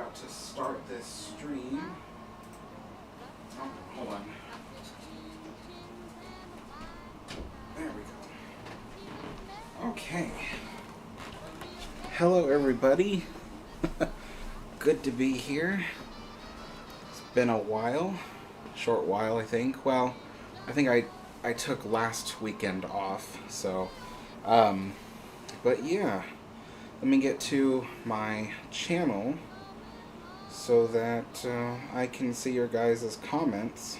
about to start this stream. Oh, hold on. There we go. Okay. Hello, everybody. Good to be here. It's been a while. Short while, I think. Well, I think I took last weekend off, so, but yeah. Let me get to my channel so that I can see your guys' comments.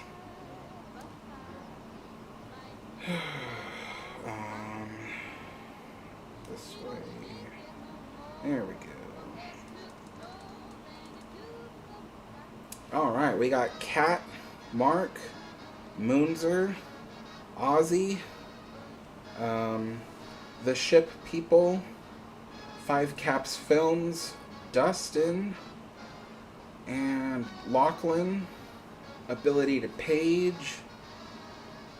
This way. There we go. Alright, we got Kat, Mark, Moonzer, Ozzy, The Ship People, Five Caps Films, Dustin, and Lachlan, Ability to Page.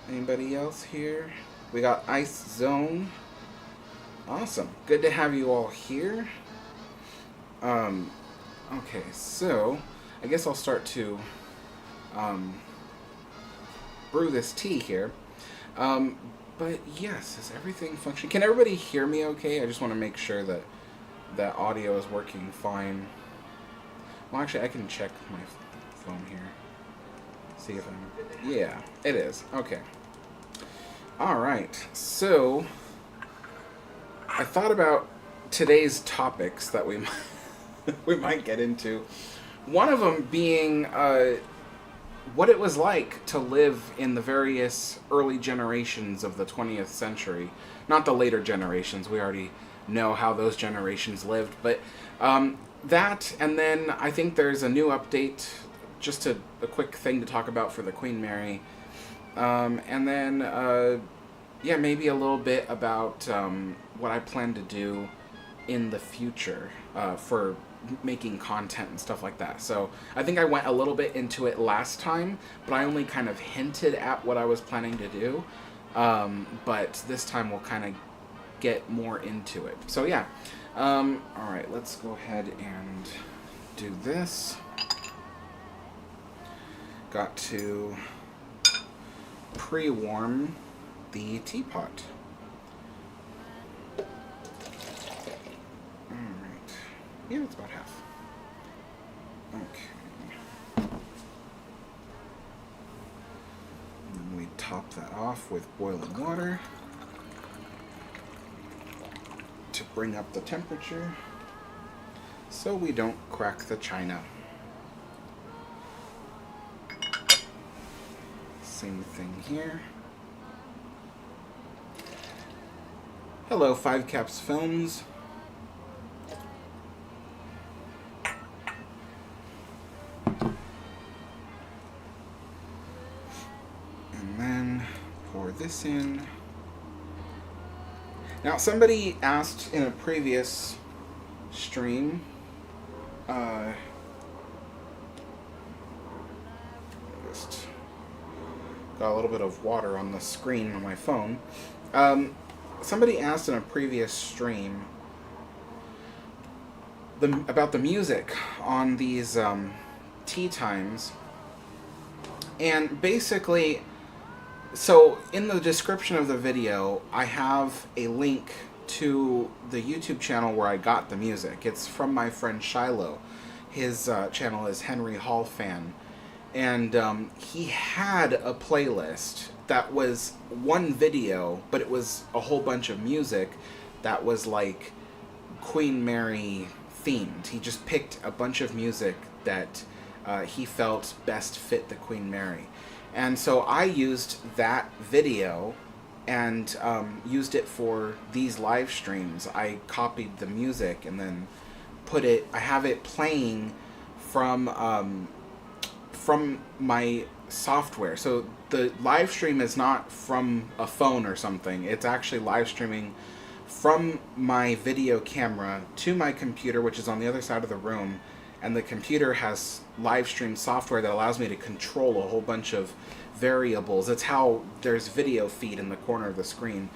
Anybody else here? We got Ice Zone. Awesome. Good to have you all here. Okay, so I guess I'll start to brew this tea here. But yes, is everything functioning? Can everybody hear me okay? I just want to make sure that that audio is working fine. Well, actually, I can check my phone here. See if I'm... Yeah, it is. Okay. Alright, so I thought about today's topics that we might get into. One of them being what it was like to live in the various early generations of the 20th century. Not the later generations, we already know how those generations lived, but that, and then I think there's a new update, just a quick thing to talk about for the Queen Mary, and then, yeah, maybe a little bit about what I plan to do in the future for making content and stuff like that. So I think I went a little bit into it last time, but I only kind of hinted at what I was planning to do. But this time we'll kind of get more into it. So yeah. Alright, let's go ahead and do this. Got to pre-warm the teapot. Yeah, it's about half. Okay. And then we top that off with boiling water to bring up the temperature so we don't crack the china. Same thing here. Hello, Five Caps Films. This in. Now, somebody asked in a previous stream, just got a little bit of water on the screen on my phone. Somebody asked in a previous stream about the music on these tea times, and basically, so in the description of the video, I have a link to the YouTube channel where I got the music. It's from my friend Shiloh. His channel is Henry Hall Fan. And he had a playlist that was one video, but it was a whole bunch of music that was like Queen Mary themed. He just picked a bunch of music that he felt best fit the Queen Mary. And so I used that video and used it for these live streams. I copied the music and then put it, I have it playing from my software. So the live stream is not from a phone or something. It's actually live streaming from my video camera to my computer, which is on the other side of the room. And the computer has live stream software that allows me to control a whole bunch of variables. That's how there's video feed in the corner of the screen.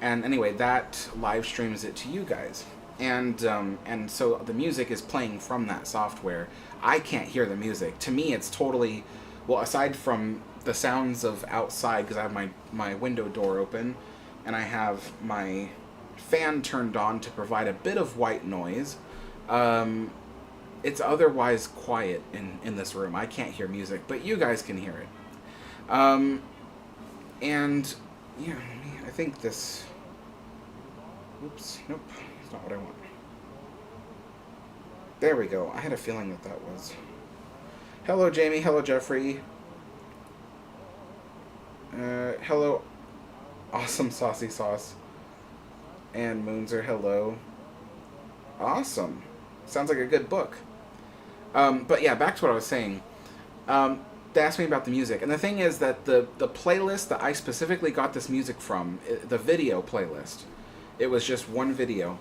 And anyway, that live streams it to you guys. and so the music is playing from that software. I can't hear the music. To me, it's totally, well, aside from the sounds of outside, because I have my window door open, and I have my fan turned on to provide a bit of white noise. It's otherwise quiet in this room. I can't hear music, but you guys can hear it. And yeah, I think this. Oops, nope, that's not what I want. There we go. I had a feeling that was. Hello, Jamie. Hello, Jeffrey. Hello, awesome saucy sauce. And Moonser, hello. Awesome. Sounds like a good book. But yeah, back to what I was saying. They asked me about the music. And the thing is that the playlist that I specifically got this music from, the video playlist, it was just one video,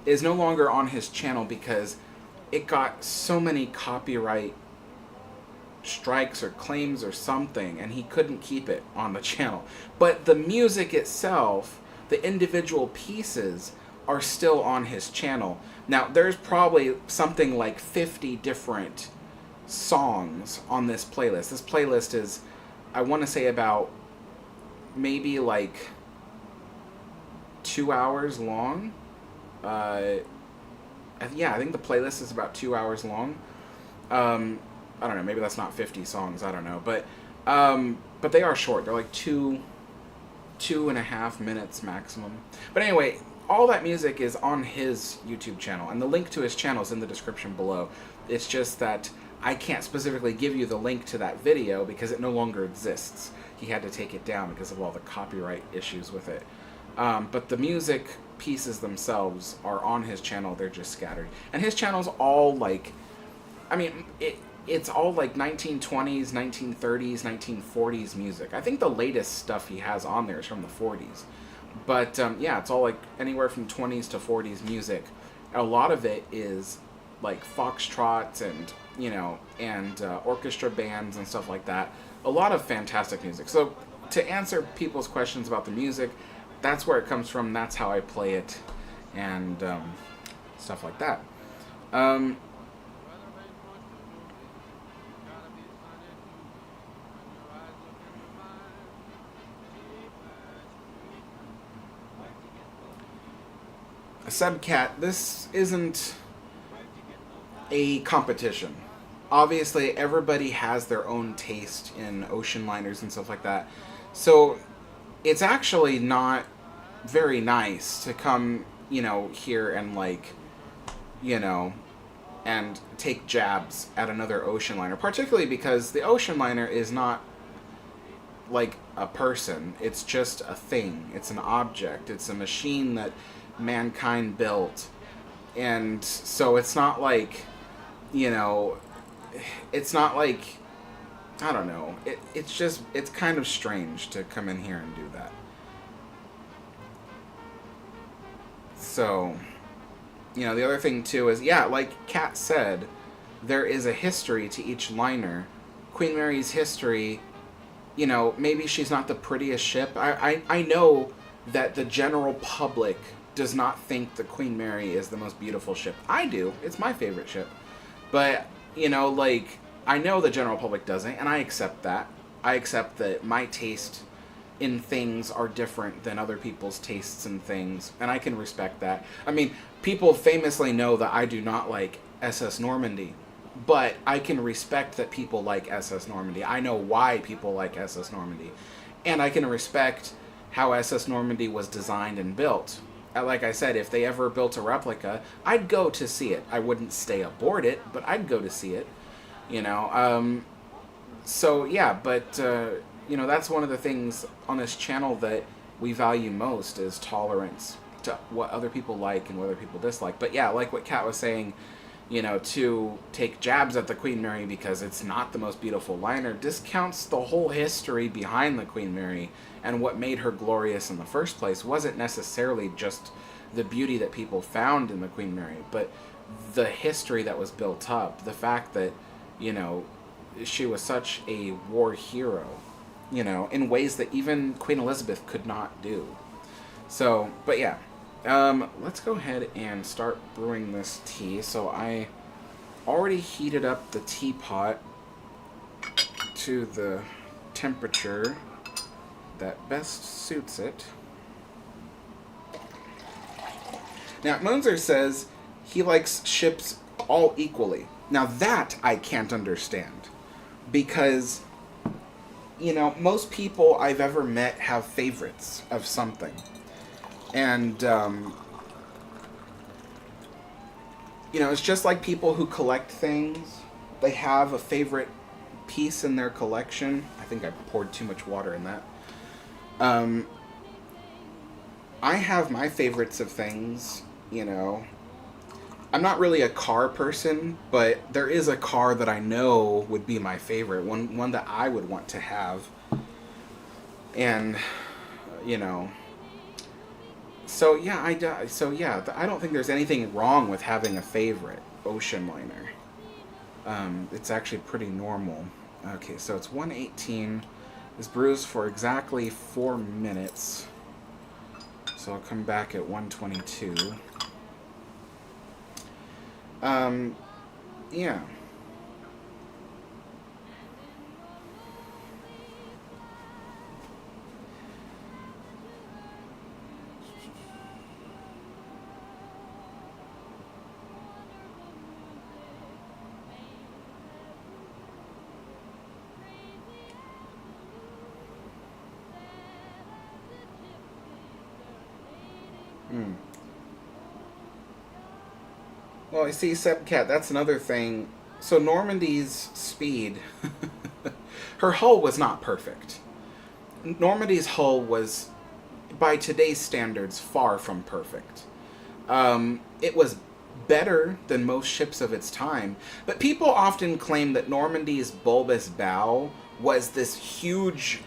is no longer on his channel because it got so many copyright strikes or claims or something, and he couldn't keep it on the channel. But the music itself, the individual pieces, are still on his channel. Now, there's probably something like 50 different songs on this playlist. This playlist is, I want to say, about maybe like 2 hours long. Yeah, I think the playlist is about 2 hours long. I don't know, maybe that's not 50 songs, I don't know. But they are short. They're like two and a half minutes maximum. But anyway, all that music is on his YouTube channel, and the link to his channel is in the description below. It's just that I can't specifically give you the link to that video because it no longer exists. He had to take it down because of all the copyright issues with it. But the music pieces themselves are on his channel. They're just scattered. And his channel's all like, I mean, it's all like 1920s, 1930s, 1940s music. I think the latest stuff he has on there is from the 40s. But yeah, it's all like anywhere from 20s to 40s music. A lot of it is like foxtrots and, you know, and orchestra bands and stuff like that. A lot of fantastic music. So to answer people's questions about the music, that's where it comes from. That's how I play it, and stuff like that. Subcat, this isn't a competition. Obviously, everybody has their own taste in ocean liners and stuff like that. So it's actually not very nice to come, you know, here and like, you know, and take jabs at another ocean liner, particularly because the ocean liner is not like a person. It's just a thing. It's an object. It's a machine that mankind built. And so it's not like, you know, it's not like, I don't know. It's just, it's kind of strange to come in here and do that. So, you know, the other thing too is, yeah, like Kat said, there is a history to each liner. Queen Mary's history, you know, maybe she's not the prettiest ship. I know that the general public does not think the Queen Mary is the most beautiful ship. I do. It's my favorite ship. But, you know, like, I know the general public doesn't, and I accept that. I accept that my taste in things are different than other people's tastes in things, and I can respect that. I mean, people famously know that I do not like SS Normandy, but I can respect that people like SS Normandy. I know why people like SS Normandy, and I can respect how SS Normandy was designed and built. Like I said, if they ever built a replica, I'd go to see it. I wouldn't stay aboard it, but I'd go to see it. You know, so yeah, but, you know, that's one of the things on this channel that we value most is tolerance to what other people like and what other people dislike. But yeah, like what Kat was saying, you know, to take jabs at the Queen Mary because it's not the most beautiful liner discounts the whole history behind the Queen Mary, and what made her glorious in the first place wasn't necessarily just the beauty that people found in the Queen Mary, but the history that was built up, the fact that, you know, she was such a war hero, you know, in ways that even Queen Elizabeth could not do. So, but yeah. Let's go ahead and start brewing this tea. So I already heated up the teapot to the temperature that best suits it. Now, Moenzer says he likes ships all equally. Now, that I can't understand. Because, most people I've ever met have favorites of something. And, it's just like people who collect things. They have a favorite piece in their collection. I think I poured too much water in that. I have my favorites of things, I'm not really a car person, but there is a car that I know would be my favorite, one that I would want to have. And, so yeah, I don't think there's anything wrong with having a favorite ocean liner. It's actually pretty normal. Okay, so it's 118. This brews for exactly 4 minutes. So I'll come back at 122. Yeah. Well, you see, Sebcat, that's another thing. So Normandy's speed, her hull was not perfect. Normandy's hull was, by today's standards, far from perfect. It was better than most ships of its time, but people often claim that Normandy's bulbous bow was this huge,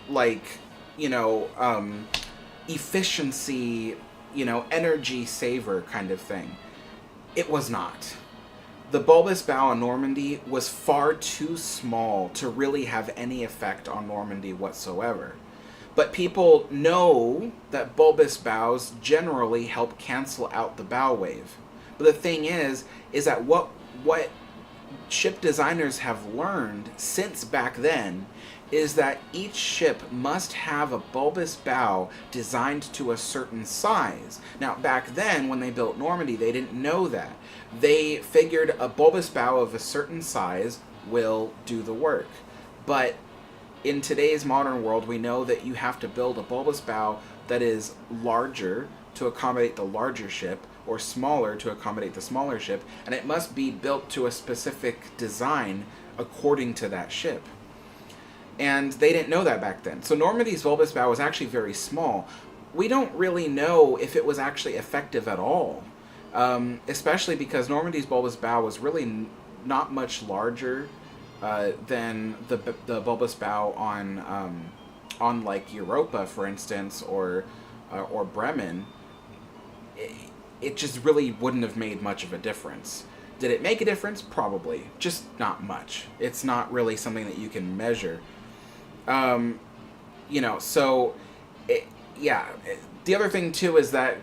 efficiency, energy saver kind of thing. It was not. The bulbous bow on Normandy was far too small to really have any effect on Normandy whatsoever. But people know that bulbous bows generally help cancel out the bow wave. But the thing is that what ship designers have learned since back then is that each ship must have a bulbous bow designed to a certain size. Now, back then, when they built Normandy, they didn't know that. They figured a bulbous bow of a certain size will do the work. But in today's modern world, we know that you have to build a bulbous bow that is larger to accommodate the larger ship, or smaller to accommodate the smaller ship, and it must be built to a specific design according to that ship. And they didn't know that back then. So Normandy's bulbous bow was actually very small. We don't really know if it was actually effective at all, especially because Normandy's bulbous bow was really not much larger than the bulbous bow on like Europa, for instance, or Bremen. It just really wouldn't have made much of a difference. Did it make a difference? Probably. Just not much. It's not really something that you can measure. So, the other thing too is that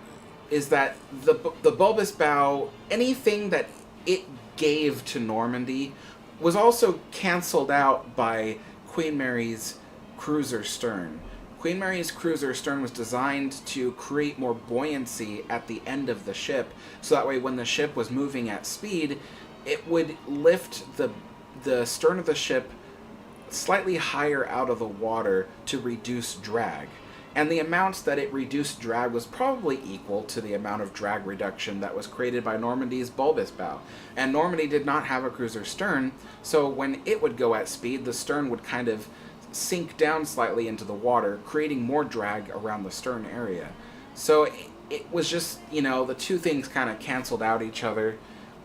the bulbous bow, anything that it gave to Normandy, was also canceled out by Queen Mary's cruiser stern. Queen Mary's cruiser stern was designed to create more buoyancy at the end of the ship, so that way when the ship was moving at speed, it would lift the stern of the ship slightly higher out of the water to reduce drag. And the amount that it reduced drag was probably equal to the amount of drag reduction that was created by Normandy's bulbous bow. And Normandy did not have a cruiser stern, so when it would go at speed, the stern would kind of sink down slightly into the water, creating more drag around the stern area. So it was just, the two things kind of canceled out each other.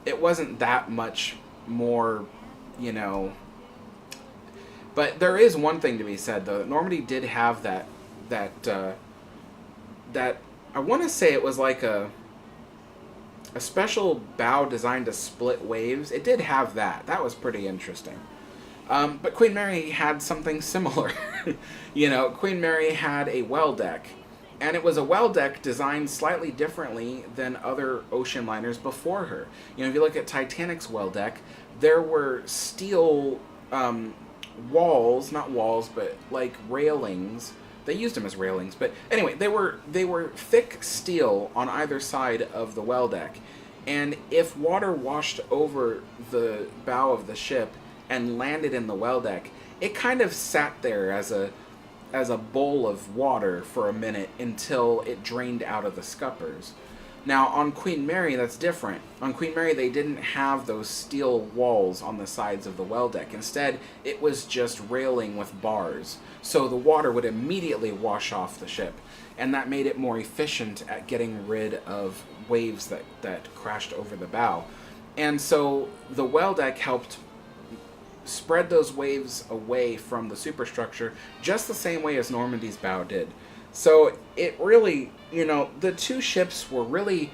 It wasn't that much more, But there is one thing to be said, though. Normandy did have that I want to say it was like a special bow designed to split waves. It did have that. That was pretty interesting. But Queen Mary had something similar. Queen Mary had a well deck, And it was a well deck designed slightly differently than other ocean liners before her. You know, if you look at Titanic's well deck, there were steel walls, not walls, but like railings. They used them as railings, but anyway, they were thick steel on either side of the well deck. And if water washed over the bow of the ship and landed in the well deck, it kind of sat there as a bowl of water for a minute until it drained out of the scuppers. Now, on Queen Mary, that's different. On Queen Mary, they didn't have those steel walls on the sides of the well deck. Instead, it was just railing with bars. So the water would immediately wash off the ship. And that made it more efficient at getting rid of waves that crashed over the bow. And so the well deck helped spread those waves away from the superstructure just the same way as Normandy's bow did. So it really, you know, the two ships were really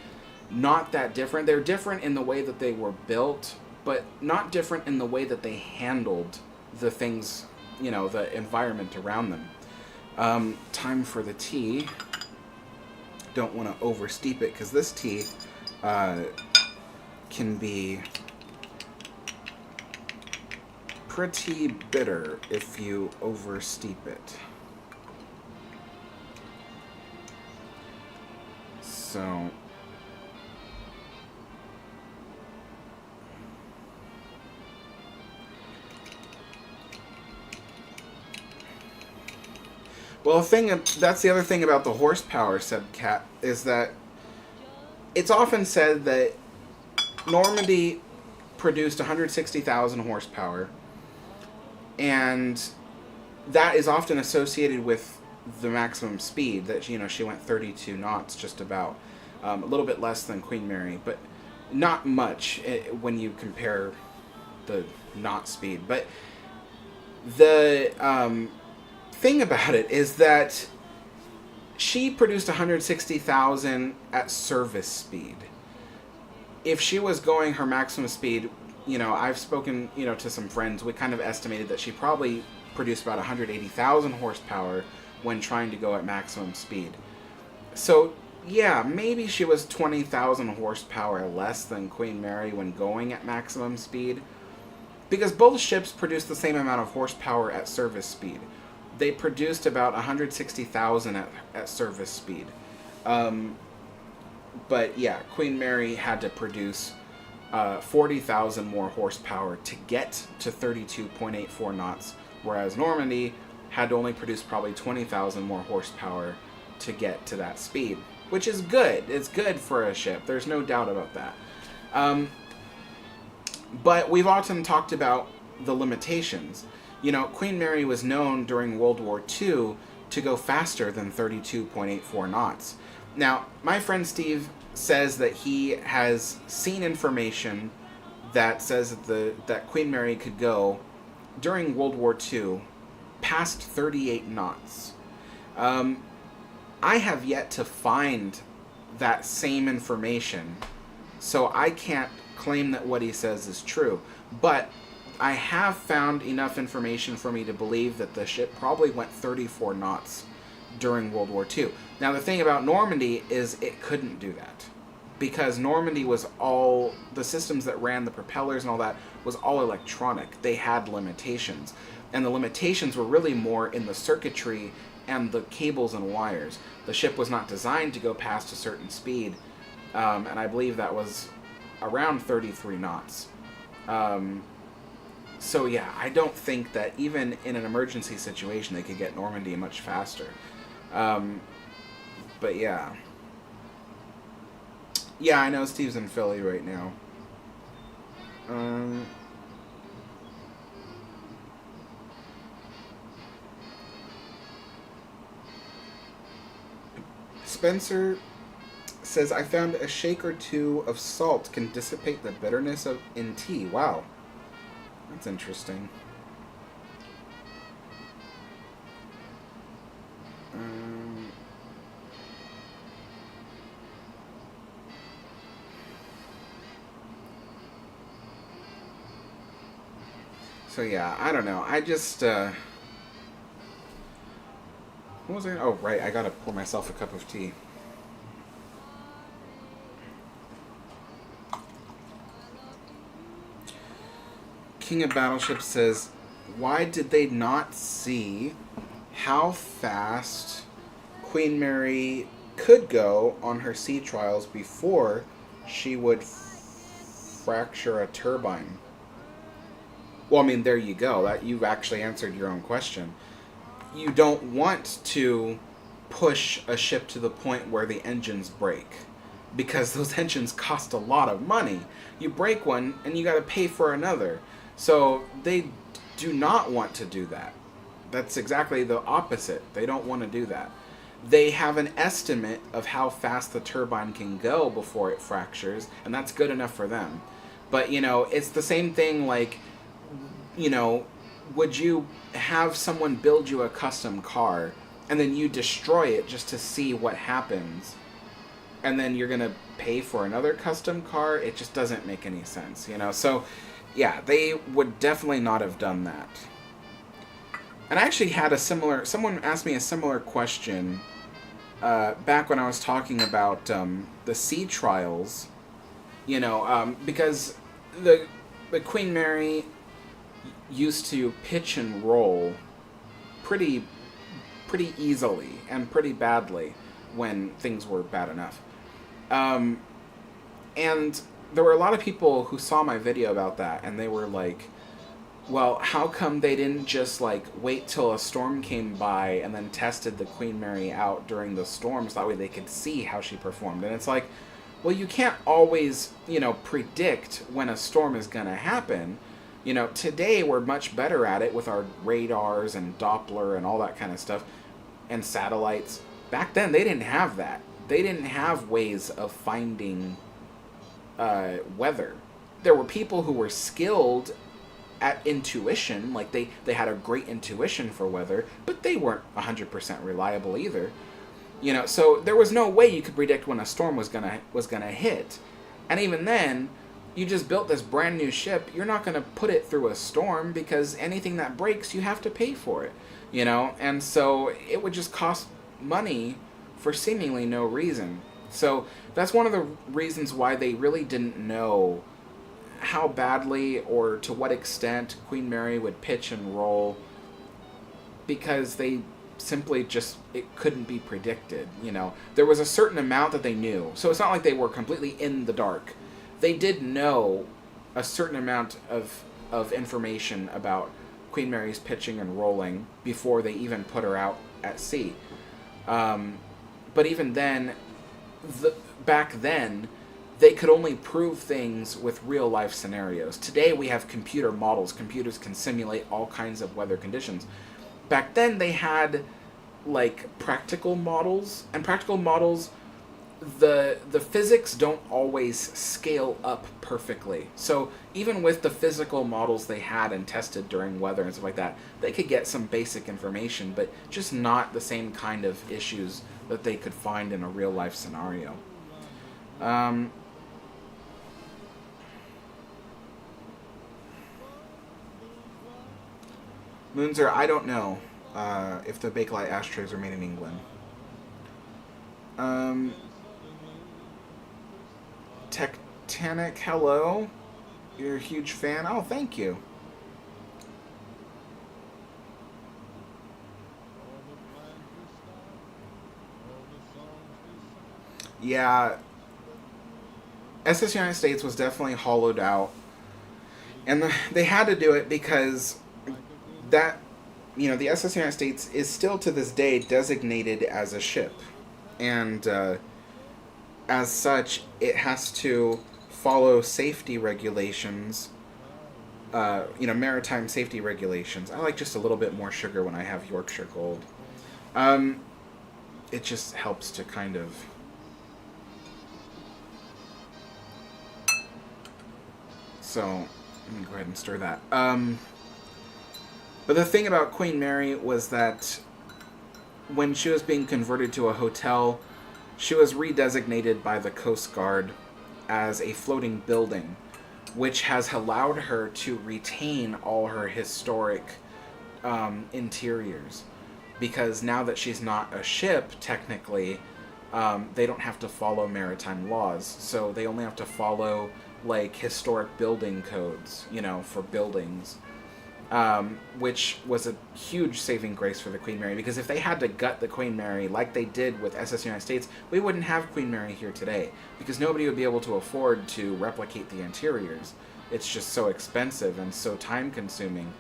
not that different. They're different in the way that they were built, but not different in the way that they handled the things, you know, the environment around them. Time for the tea. Don't want to oversteep it because this tea can be pretty bitter if you oversteep it. So well, that's the other thing about the horsepower, said Kat, is that it's often said that Normandy produced 160,000 horsepower, and that is often associated with the maximum speed that, you know, she went 32 knots just about, a little bit less than Queen Mary, but not much when you compare the knot speed. But the thing about it is that she produced 160,000 at service speed. If she was going her maximum speed, you know, I've spoken, you know, to some friends. We kind of estimated that she probably produced about 180,000 horsepower when trying to go at maximum speed. So, yeah, maybe she was 20,000 horsepower less than Queen Mary when going at maximum speed, because both ships produced the same amount of horsepower at service speed. They produced about 160,000 at service speed. But yeah, Queen Mary had to produce 40,000 more horsepower to get to 32.84 knots, whereas Normandy had to only produce probably 20,000 more horsepower to get to that speed, which is good. It's good for a ship. There's no doubt about that. But we've often talked about the limitations. You know, Queen Mary was known during World War II to go faster than 32.84 knots. Now, my friend Steve says that he has seen information that says that Queen Mary could go during World War II past 38 knots. I have yet to find that same information, so I can't claim that what he says is true. But I have found enough information for me to believe that the ship probably went 34 knots during World War II. Now, the thing about Normandy is it couldn't do that, because Normandy was all, the systems that ran the propellers and all that was all electronic. They had limitations, and the limitations were really more in the circuitry and the cables and wires. The ship was not designed to go past a certain speed, and I believe that was around 33 knots. So yeah, I don't think that even in an emergency situation they could get Normandy much faster. But yeah. Yeah, I know Steve's in Philly right now. Spencer says, I found a shake or two of salt can dissipate the bitterness in tea. Wow. That's interesting. So yeah, I don't know. I just What was I? Oh, right. I gotta pour myself a cup of tea. King of Battleships says, why did they not see how fast Queen Mary could go on her sea trials before she would fracture a turbine? Well, I mean, there you go. That you've actually answered your own question. You don't want to push a ship to the point where the engines break, because those engines cost a lot of money. You break one and you got to pay for another. So they do not want to do that. That's exactly the opposite. They don't want to do that. They have an estimate of how fast the turbine can go before it fractures, and that's good enough for them. But, it's the same thing like, would you have someone build you a custom car and then you destroy it just to see what happens, and then you're going to pay for another custom car? It just doesn't make any sense, So, yeah, they would definitely not have done that. And I actually had someone asked me a similar question back when I was talking about the sea trials, because the Queen Mary used to pitch and roll pretty easily and pretty badly when things were bad enough. And there were a lot of people who saw my video about that, and they were like, well, how come they didn't just, wait till a storm came by and then tested the Queen Mary out during the storms? That way they could see how she performed. And it's like, well, you can't always, predict when a storm is going to happen. Today we're much better at it with our radars and Doppler and all that kind of stuff and satellites. Back then, they didn't have that. They didn't have ways of finding weather. There were people who were skilled at intuition, like they had a great intuition for weather, but they weren't 100% reliable either. So there was no way you could predict when a storm was gonna hit. And even then, you just built this brand new ship, you're not gonna put it through a storm, because anything that breaks, you have to pay for it. And so it would just cost money for seemingly no reason. So that's one of the reasons why they really didn't know how badly or to what extent Queen Mary would pitch and roll, because they simply just, it couldn't be predicted. There was a certain amount that they knew, so it's not like they were completely in the dark. They did know a certain amount of information about Queen Mary's pitching and rolling before they even put her out at sea. But even then, back then, they could only prove things with real-life scenarios. Today, we have computer models. Computers can simulate all kinds of weather conditions. Back then, they had, practical models. And practical models, the physics don't always scale up perfectly. So even with the physical models they had and tested during weather and stuff like that, they could get some basic information, but just not the same kind of issues that they could find in a real-life scenario. Moonzer, I don't know if the Bakelite ashtrays are made in England. Tectanic, hello. You're a huge fan. Oh, thank you. Yeah, SS United States was definitely hollowed out. And they had to do it because that, the SS United States is still to this day designated as a ship. And as such, it has to follow safety regulations, maritime safety regulations. I like just a little bit more sugar when I have Yorkshire Gold. It just helps to kind of... So, let me go ahead and stir that. But the thing about Queen Mary was that when she was being converted to a hotel, she was redesignated by the Coast Guard as a floating building, which has allowed her to retain all her historic interiors. because now that she's not a ship, technically, they don't have to follow maritime laws. So they only have to follow, like, historic building codes, you know, for buildings. Which was a huge saving grace for the Queen Mary, because if they had to gut the Queen Mary like they did with SS United States, we wouldn't have Queen Mary here today, because nobody would be able to afford to replicate the interiors. It's just so expensive and so time-consuming.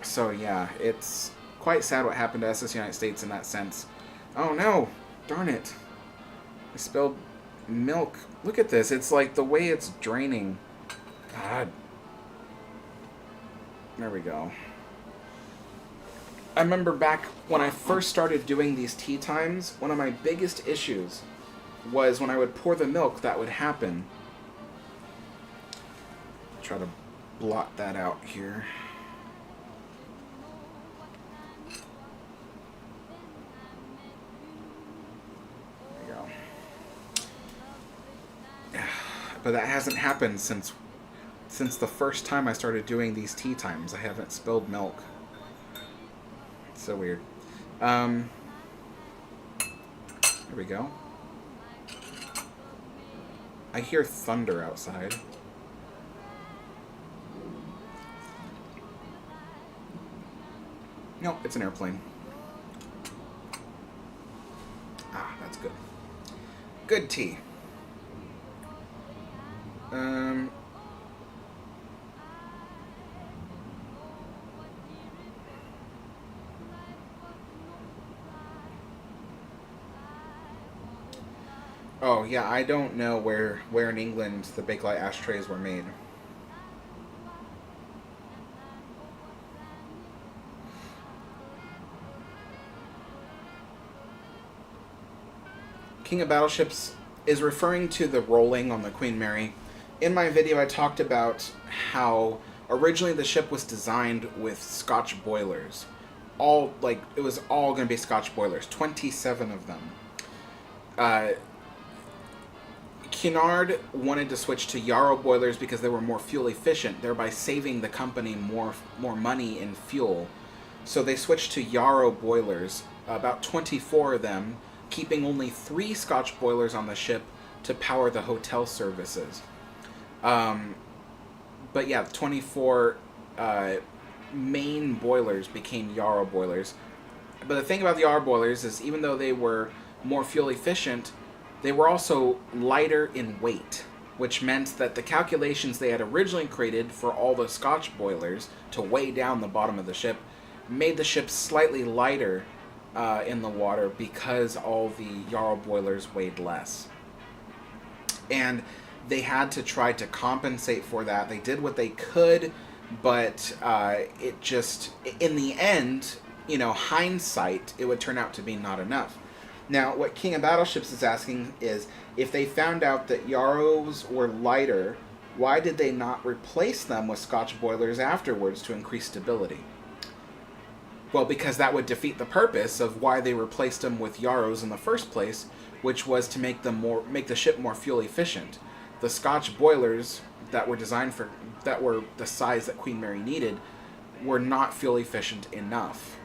So yeah, it's quite sad what happened to SS United States in that sense. Oh no! Darn it. I spilled milk. Look at this. It's like the way it's draining. God. There we go. I remember back when I first started doing these tea times, one of my biggest issues was when I would pour the milk, that would happen. Try to blot that out here. There we go. But that hasn't happened since the first time I started doing these tea times. I haven't spilled milk. It's so weird. There we go. I hear thunder outside. No, it's an airplane. Ah, that's good. Good tea. Oh, yeah, I don't know where in England the Bakelite ashtrays were made. King of Battleships is referring to the rolling on the Queen Mary. In my video, I talked about how originally the ship was designed with Scotch boilers. It was all going to be Scotch boilers, 27 of them. Cunard wanted to switch to Yarrow boilers because they were more fuel efficient, thereby saving the company more money in fuel. So they switched to Yarrow boilers, about 24 of them, keeping only 3 Scotch boilers on the ship to power the hotel services. But yeah, 24 main boilers became Yarrow boilers. But the thing about the Yarrow boilers is, even though they were more fuel efficient, they were also lighter in weight, which meant that the calculations they had originally created for all the Scotch boilers to weigh down the bottom of the ship made the ship slightly lighter in the water because all the Yarrow boilers weighed less. And they had to try to compensate for that. They did what they could, but it just, in the end, you know, hindsight, it would turn out to be not enough. Now, what King of Battleships is asking is, if they found out that Yarrows were lighter, why did they not replace them with Scotch boilers afterwards to increase stability? Well, because that would defeat the purpose of why they replaced them with Yarrows in the first place, which was to make the ship more fuel efficient. The Scotch boilers that were designed that were the size that Queen Mary needed were not fuel efficient enough.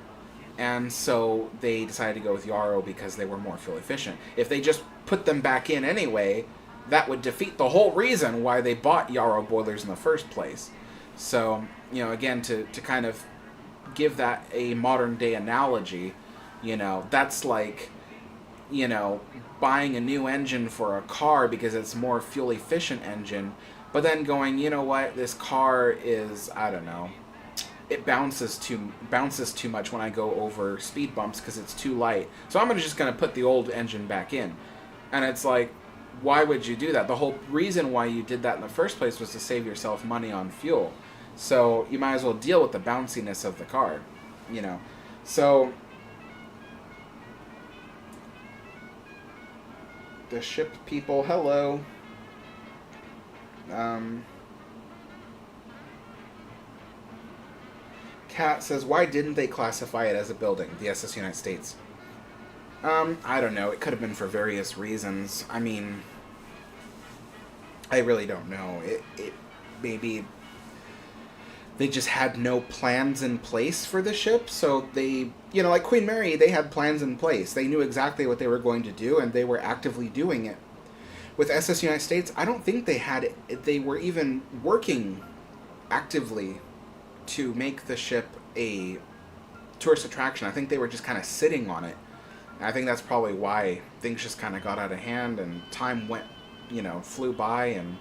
And so they decided to go with Yarrow because they were more fuel efficient. If they just put them back in anyway, that would defeat the whole reason why they bought Yarrow boilers in the first place. So, you know, again, to kind of give that a modern day analogy, you know, that's like, you know, buying a new engine for a car because it's a more fuel efficient engine, but then going, you know what, this car is, I don't know, it bounces too much when I go over speed bumps because it's too light. So I'm just going to put the old engine back in. And it's like, why would you do that? The whole reason why you did that in the first place was to save yourself money on fuel. So you might as well deal with the bounciness of the car, you know. So the ship people, hello. Kat says, why didn't they classify it as a building, the SS United States? I don't know. It could have been for various reasons. I mean, I really don't know. It maybe they just had no plans in place for the ship. So they, like Queen Mary, they had plans in place. They knew exactly what they were going to do, and they were actively doing it. With SS United States, I don't think they were even working actively to make the ship a tourist attraction. I think they were just kind of sitting on it. And I think that's probably why things just kind of got out of hand, and time went, flew by, and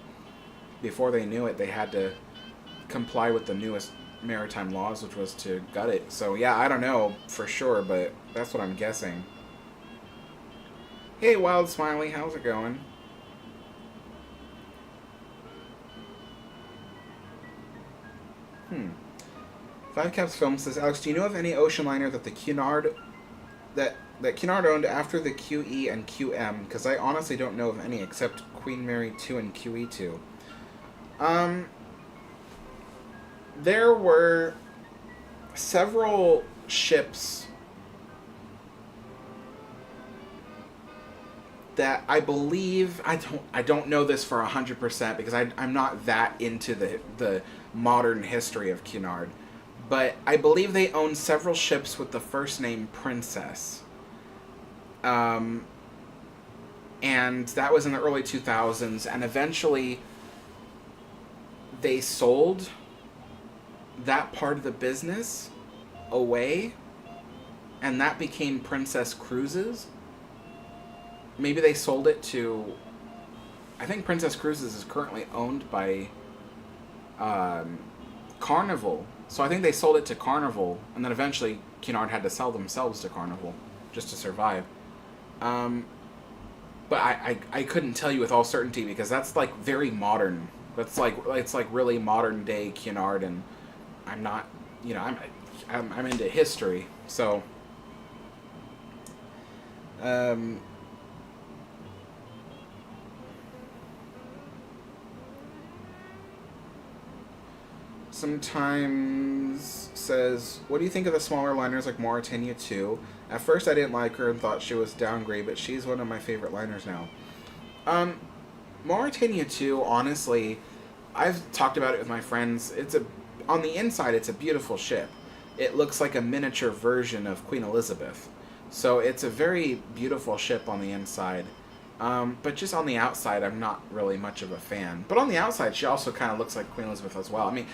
before they knew it, they had to comply with the newest maritime laws, which was to gut it. So yeah, I don't know for sure, but that's what I'm guessing. Hey, Wild Smiley, how's it going? Five Caps Film says, Alex, do you know of any ocean liner that the Cunard that Cunard owned after the QE and QM? Because I honestly don't know of any except Queen Mary 2 and QE 2. There were several ships that I believe, I don't know this for 100% because I'm not that into the modern history of Cunard, but I believe they owned several ships with the first name Princess. And that was in the early 2000s, and eventually they sold that part of the business away, and that became Princess Cruises. Maybe they sold it to, I think Princess Cruises is currently owned by Carnival. So I think they sold it to Carnival, and then eventually Cunard had to sell themselves to Carnival just to survive. But I couldn't tell you with all certainty because that's like very modern. It's like really modern day Cunard, and I'm not, I'm into history, so. Sometimes says, what do you think of the smaller liners like Mauritania 2? At first I didn't like her and thought she was downgrade, but she's one of my favorite liners now. Mauritania 2, honestly, I've talked about it with my friends. On the inside, it's a beautiful ship. It looks like a miniature version of Queen Elizabeth. So it's a very beautiful ship on the inside. But just on the outside, I'm not really much of a fan. But on the outside, she also kind of looks like Queen Elizabeth as well. I mean,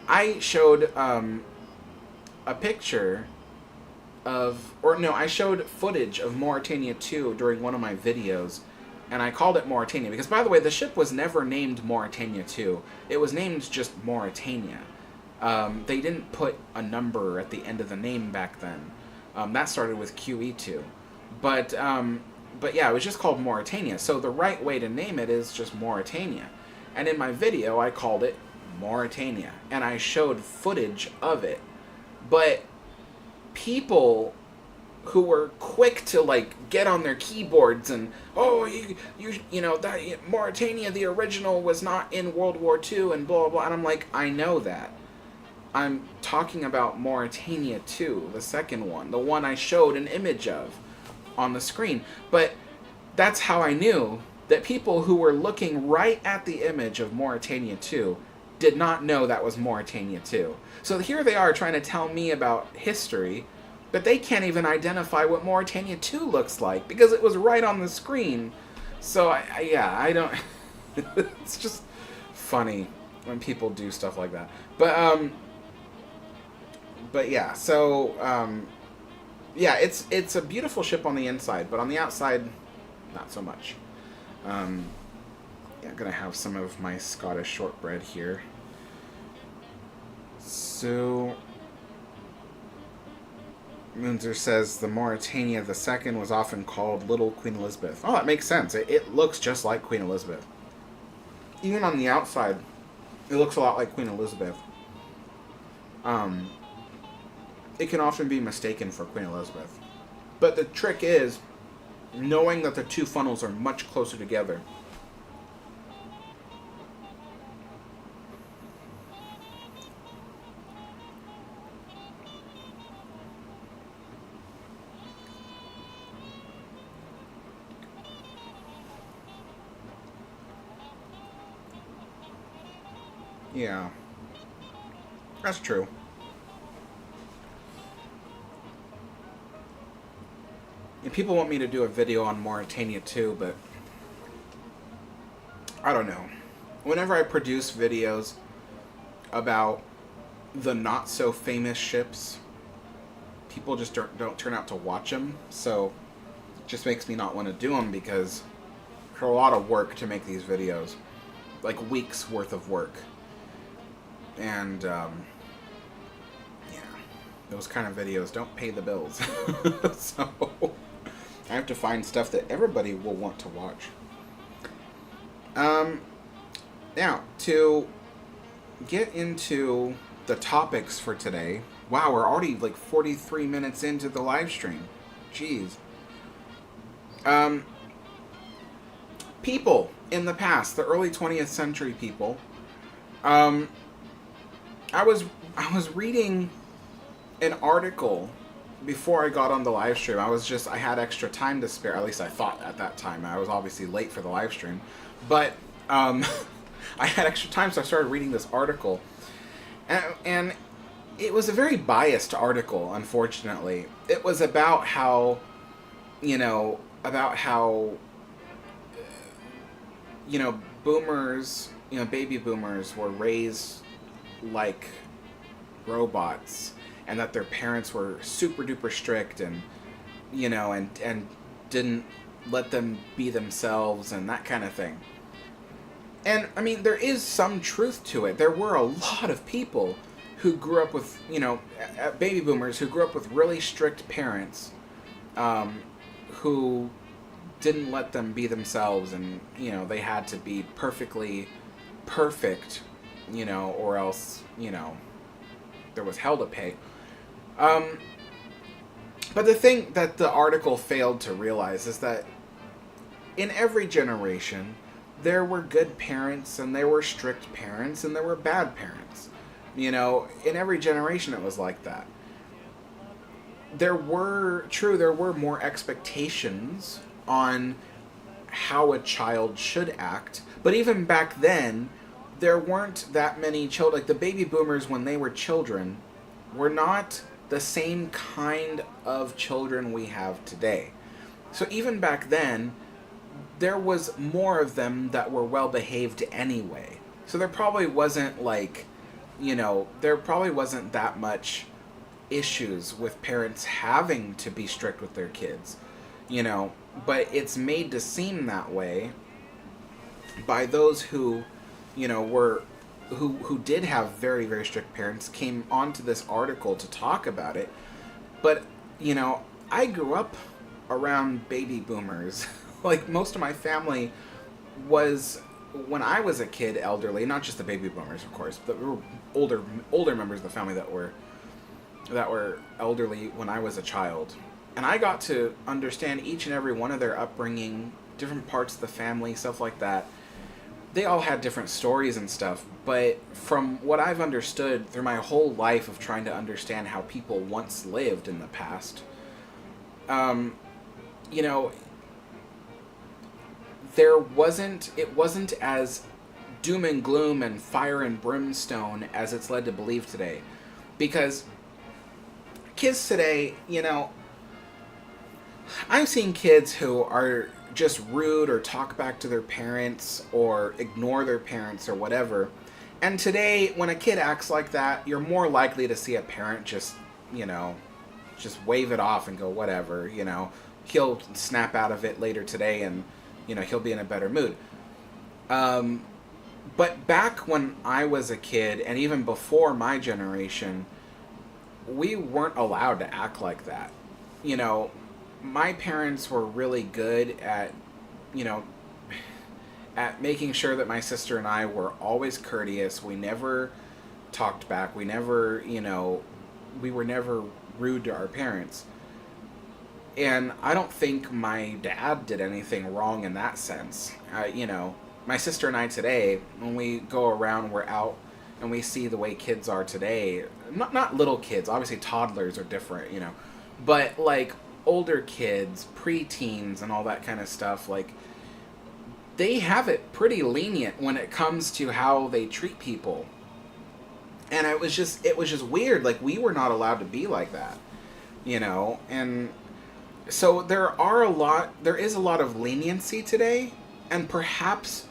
I showed a picture I showed footage of Mauritania 2 during one of my videos, and I called it Mauritania because, by the way, the ship was never named Mauritania 2. It was named just Mauritania. They didn't put a number at the end of the name back then. That started with QE2. But yeah, it was just called Mauritania. So the right way to name it is just Mauritania. And in my video, I called it Mauritania, and I showed footage of it. But people who were quick to like get on their keyboards and that Mauritania, the original, was not in World War II and blah blah blah, and I'm like, I know that. I'm talking about Mauritania 2, the second one, the one I showed an image of on the screen. But that's how I knew that people who were looking right at the image of Mauritania 2 did not know that was Mauritania 2. So here they are trying to tell me about history, but they can't even identify what Mauritania 2 looks like because it was right on the screen. So I don't. It's just funny when people do stuff like that. But yeah, so yeah, it's a beautiful ship on the inside, but on the outside, not so much. Yeah, I'm gonna have some of my Scottish shortbread here. So Moonzer says the Mauritania II was often called Little Queen Elizabeth. Oh, that makes sense. It looks just like Queen Elizabeth. Even on the outside, it looks a lot like Queen Elizabeth. It can often be mistaken for Queen Elizabeth. But the trick is knowing that the two funnels are much closer together. Yeah. That's true. And people want me to do a video on Mauritania too, but I don't know. Whenever I produce videos about the not so famous ships, people just don't turn out to watch them. So it just makes me not want to do them, because it's a lot of work to make these videos, like weeks worth of work. And yeah, those kind of videos don't pay the bills. So I have to find stuff that everybody will want to watch. Now, to get into the topics for today. Wow, we're already like 43 minutes into the live stream. Jeez. People in the past, the early 20th century people. I was reading an article before I got on the live stream. I had extra time to spare. At least I thought at that time. I was obviously late for the live stream, but I had extra time, so I started reading this article, and it was a very biased article. Unfortunately, it was about how, boomers, baby boomers were raised like robots, and that their parents were super duper strict, and and didn't let them be themselves and that kind of thing. And I mean, there is some truth to it. There were a lot of people who grew up with, baby boomers who grew up with really strict parents, who didn't let them be themselves, and they had to be perfectly perfect, or else there was hell to pay. But the thing that the article failed to realize is that in every generation, there were good parents, and there were strict parents, and there were bad parents. In every generation it was like that. There were more expectations on how a child should act, but even back then, there weren't that many children. Like the baby boomers, when they were children, were not the same kind of children we have today. So even back then, there was more of them that were well behaved anyway. So there probably wasn't there probably wasn't that much issues with parents having to be strict with their kids, but it's made to seem that way by those who, who did have very, very strict parents, came onto this article to talk about it. But, I grew up around baby boomers. Like, most of my family was, when I was a kid, elderly. Not just the baby boomers, of course, but we were older members of the family that were elderly when I was a child. And I got to understand each and every one of their upbringing, different parts of the family, stuff like that. They all had different stories and stuff, but from what I've understood through my whole life of trying to understand how people once lived in the past, it wasn't as doom and gloom and fire and brimstone as it's led to believe today. Because kids today, I'm seeing kids who are just rude or talk back to their parents or ignore their parents or whatever. And today, when a kid acts like that, you're more likely to see a parent just wave it off and go, whatever, He'll snap out of it later today, and, he'll be in a better mood. But back when I was a kid, and even before my generation, we weren't allowed to act like that. My parents were really good at making sure that my sister and I were always courteous. We never talked back. We never, we were never rude to our parents. And I don't think my dad did anything wrong in that sense. My sister and I today, when we go around, we're out, and we see the way kids are today. Not little kids, obviously toddlers are different, but like older kids, preteens, and all that kind of stuff, like, they have it pretty lenient when it comes to how they treat people. And it was just weird. Like, we were not allowed to be like that, you know? And so there is a lot of leniency today, and perhaps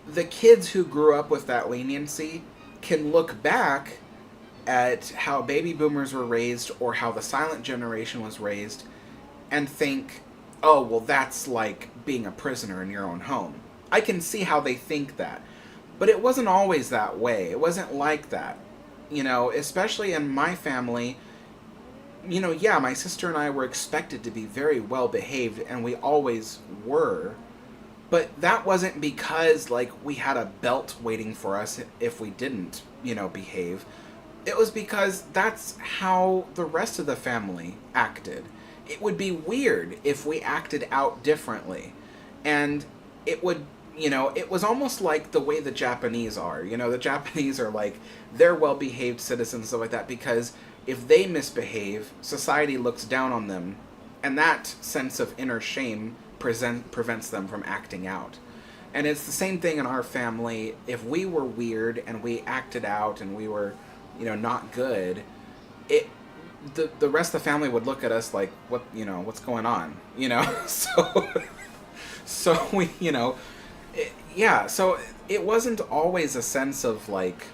the kids who grew up with that leniency can look back at how baby boomers were raised or how the silent generation was raised and think, oh, well, that's like being a prisoner in your own home. I can see how they think that. But it wasn't always that way. It wasn't like that. You know, especially in my family, you know, yeah, my sister and I were expected to be very well behaved, and we always were. But that wasn't because, like, we had a belt waiting for us if we didn't, you know, behave. It was because that's how the rest of the family acted. It would be weird if we acted out differently. And it would, you know, it was almost like the way the Japanese are. You know, the Japanese are like, they're well-behaved citizens and stuff like that because if they misbehave, society looks down on them. And that sense of inner shame prevents them from acting out. And it's the same thing in our family. If we were weird and we acted out and we were, you know, not good, the rest of the family would look at us like, what, you know, what's going on, you know? So we, you know, so it wasn't always a sense of like,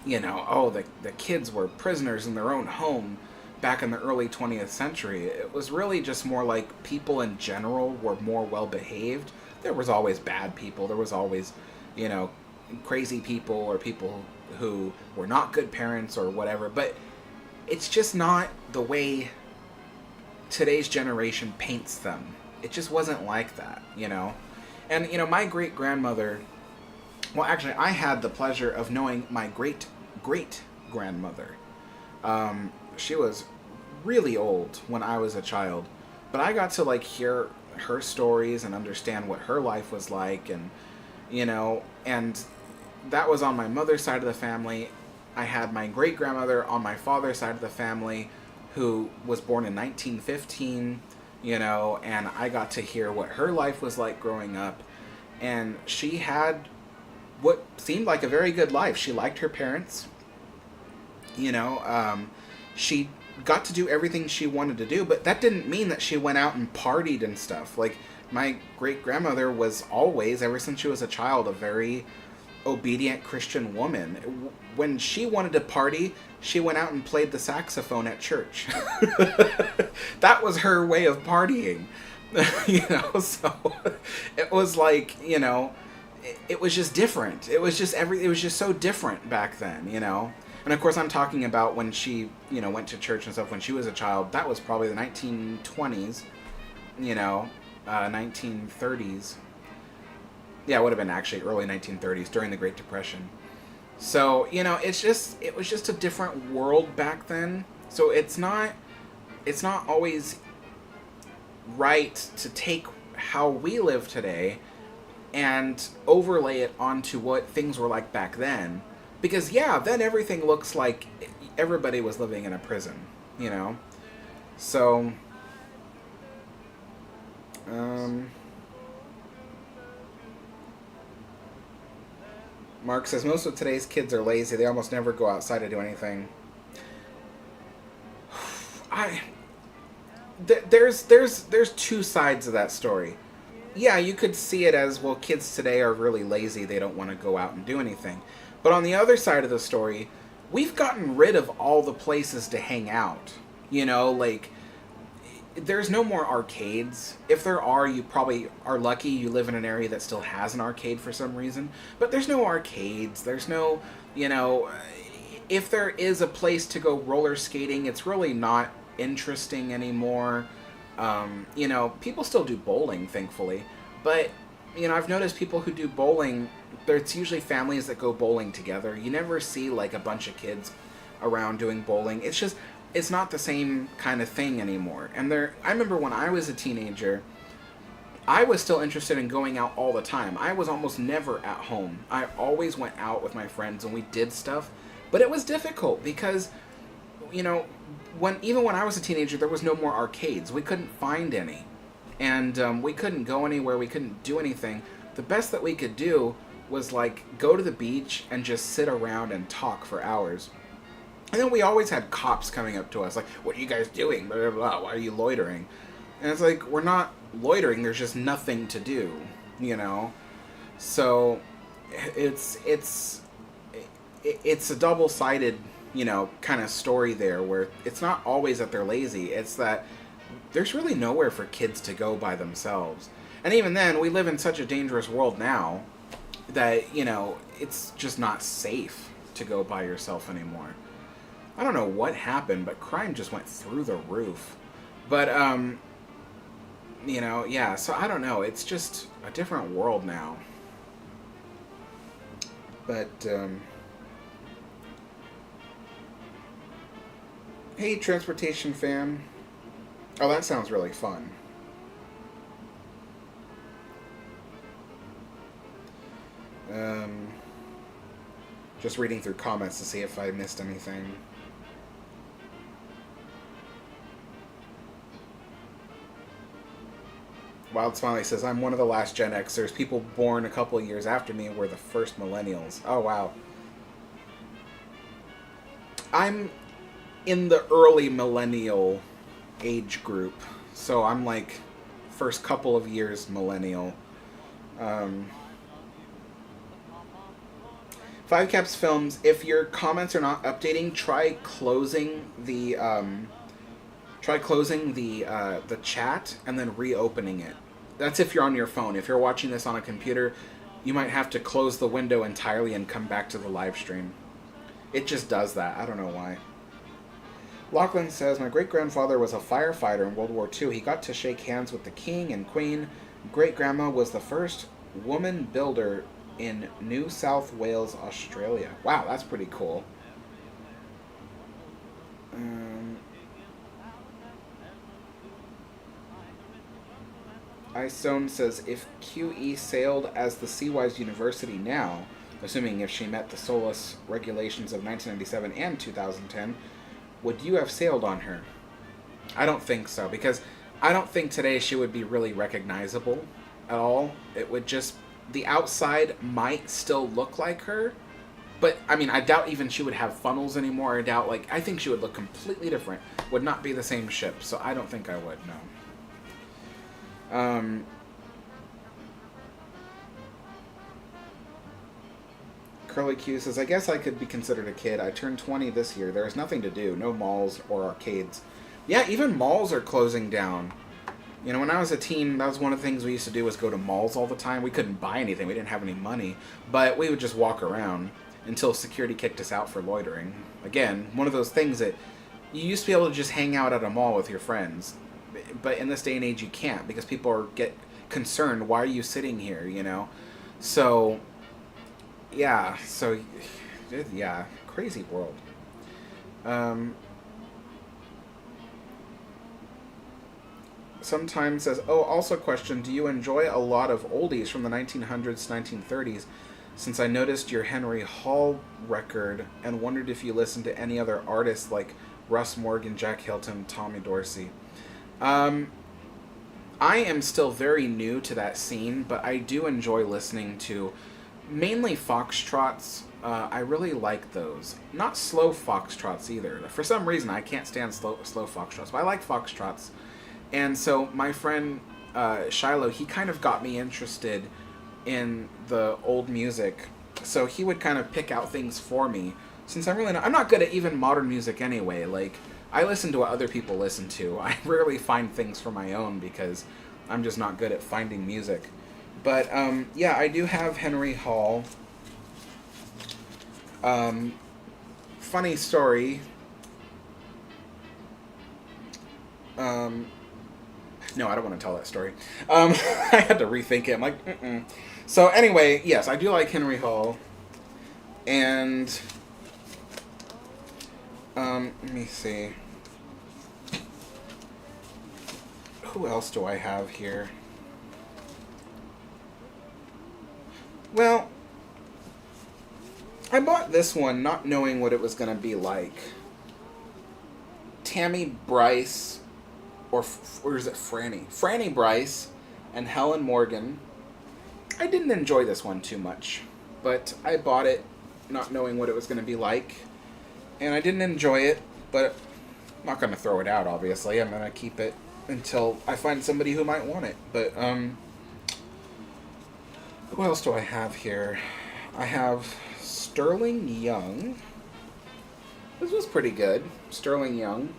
you know, oh, the kids were prisoners in their own home back in the early 20th century. It was really just more like people in general were more well behaved. There was always bad people. There was always, you know, crazy people or people who were not good parents or whatever. But it's just not the way today's generation paints them. It just wasn't like that, you know. And, you know, my great-grandmother, well, actually, I had the pleasure of knowing my great-great-grandmother. She was really old when I was a child, but I got to, like, hear her stories and understand what her life was like, and, you know, and that was on my mother's side of the family. I had my great-grandmother on my father's side of the family who was born in 1915, you know, and I got to hear what her life was like growing up. And she had what seemed like a very good life. She liked her parents, you know, she got to do everything she wanted to do, but that didn't mean that she went out and partied and stuff. Like, my great-grandmother was always, ever since she was a child, a very obedient Christian woman. When she wanted to party, she went out and played the saxophone at church. That was her way of partying. You know, so it was like, you know, it was just different. It was just so different back then, you know. And of course I'm talking about when she, you know, went to church and stuff when she was a child. That was probably the 1920s, you know, 1930s. Yeah, it would have been actually early 1930s during the Great Depression. So, you know, it was just a different world back then. So it's not always right to take how we live today and overlay it onto what things were like back then. Because, yeah, then everything looks like everybody was living in a prison, you know? So, Mark says, most of today's kids are lazy. They almost never go outside to do anything. There's two sides of that story. Yeah, you could see it as, well, kids today are really lazy. They don't want to go out and do anything. But on the other side of the story, we've gotten rid of all the places to hang out. You know, like, there's no more arcades. If there are, you probably are lucky you live in an area that still has an arcade for some reason. But there's no arcades. There's no, you know, if there is a place to go roller skating, it's really not interesting anymore. You know, people still do bowling, thankfully. But, you know, I've noticed people who do bowling, there's usually families that go bowling together. You never see, like, a bunch of kids around doing bowling. It's just, it's not the same kind of thing anymore. And I remember when I was a teenager, I was still interested in going out all the time. I was almost never at home. I always went out with my friends and we did stuff. But it was difficult because, you know, even when I was a teenager, there was no more arcades. We couldn't find any. And we couldn't go anywhere. We couldn't do anything. The best that we could do was like go to the beach and just sit around and talk for hours. And then we always had cops coming up to us like, what are you guys doing? Blah, blah, blah. Why are you loitering? And it's like, we're not loitering. There's just nothing to do, you know? So it's a double-sided, you know, kind of story there where it's not always that they're lazy. It's that there's really nowhere for kids to go by themselves. And even then, we live in such a dangerous world now that, you know, it's just not safe to go by yourself anymore. I don't know what happened, but crime just went through the roof. But, you know, yeah, so I don't know. It's just a different world now. But, hey, transportation fam. Oh, that sounds really fun. Just reading through comments to see if I missed anything. Wild Smiley says, I'm one of the last Gen Xers. People born a couple of years after me were the first millennials. Oh, wow. I'm in the early millennial age group. So I'm like first couple of years millennial. Five Caps Films, if your comments are not updating, try closing the chat and then reopening it. That's if you're on your phone. If you're watching this on a computer, you might have to close the window entirely and come back to the live stream. It just does that. I don't know why. Lachlan says, my great-grandfather was a firefighter in World War II. He got to shake hands with the king and queen. Great-grandma was the first woman builder in New South Wales, Australia. Wow, that's pretty cool. Isone says, if QE sailed as the Seawise University now, assuming if she met the SOLAS regulations of 1997 and 2010, would you have sailed on her? I don't think so, because I don't think today she would be really recognizable at all. It would just, the outside might still look like her, but I mean, I doubt even she would have funnels anymore. I think she would look completely different. Would not be the same ship, so I don't think I would, no. Curly Q says, I guess I could be considered a kid. I turned 20 this year. There is nothing to do. No malls or arcades. Yeah, even malls are closing down. You know, when I was a teen, that was one of the things we used to do was go to malls all the time. We couldn't buy anything. We didn't have any money. But we would just walk around until security kicked us out for loitering. Again, one of those things that you used to be able to just hang out at a mall with your friends. But in this day and age, you can't because people get concerned. Why are you sitting here, you know? So, yeah. Crazy world. Sometimes says, oh, also question, do you enjoy a lot of oldies from the 1900s, 1930s? Since I noticed your Henry Hall record and wondered if you listened to any other artists like Russ Morgan, Jack Hilton, Tommy Dorsey. I am still very new to that scene, but I do enjoy listening to mainly foxtrots. I really like those. Not slow foxtrots either. For some reason, I can't stand slow foxtrots, but I like foxtrots. And so my friend Shiloh, he kind of got me interested in the old music. So he would kind of pick out things for me. Since I'm not good at even modern music anyway. Like, I listen to what other people listen to. I rarely find things for my own because I'm just not good at finding music. But, yeah, I do have Henry Hall. Funny story. No, I don't want to tell that story. I had to rethink it. I'm like, mm-mm. So anyway, yes, I do like Henry Hall. And, let me see. Who else do I have here? Well, I bought this one not knowing what it was going to be like. Tammy Bryce, or is it Franny? Franny Bryce and Helen Morgan. I didn't enjoy this one too much. but I bought it not knowing what it was going to be like, and I didn't enjoy it, but I'm not going to throw it out, obviously. I'm going to keep it until I find somebody who might want it. But, what else do I have here? I have Sterling Young. This was pretty good. Sterling Young.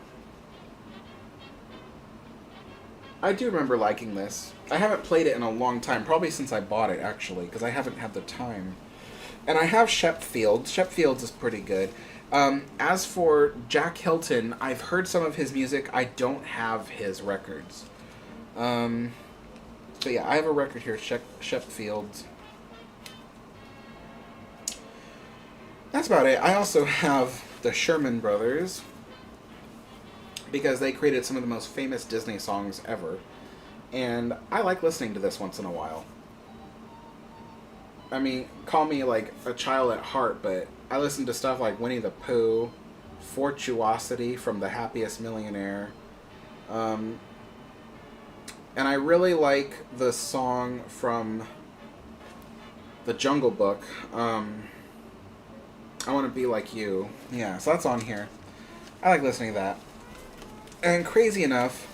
I do remember liking this. I haven't played it in a long time, probably since I bought it, actually, because I haven't had the time. And I have Shepfield. Shepfield's is pretty good. As for Jack Hilton, I've heard some of his music. I don't have his records. But yeah, I have a record here, Shepfield. That's about it. I also have the Sherman Brothers, because they created some of the most famous Disney songs ever. And I like listening to this once in a while. I mean, call me like a child at heart, but I listen to stuff like Winnie the Pooh, Fortuosity from The Happiest Millionaire. And I really like the song from The Jungle Book, I Want to Be Like You. Yeah, so that's on here. I like listening to that. And crazy enough,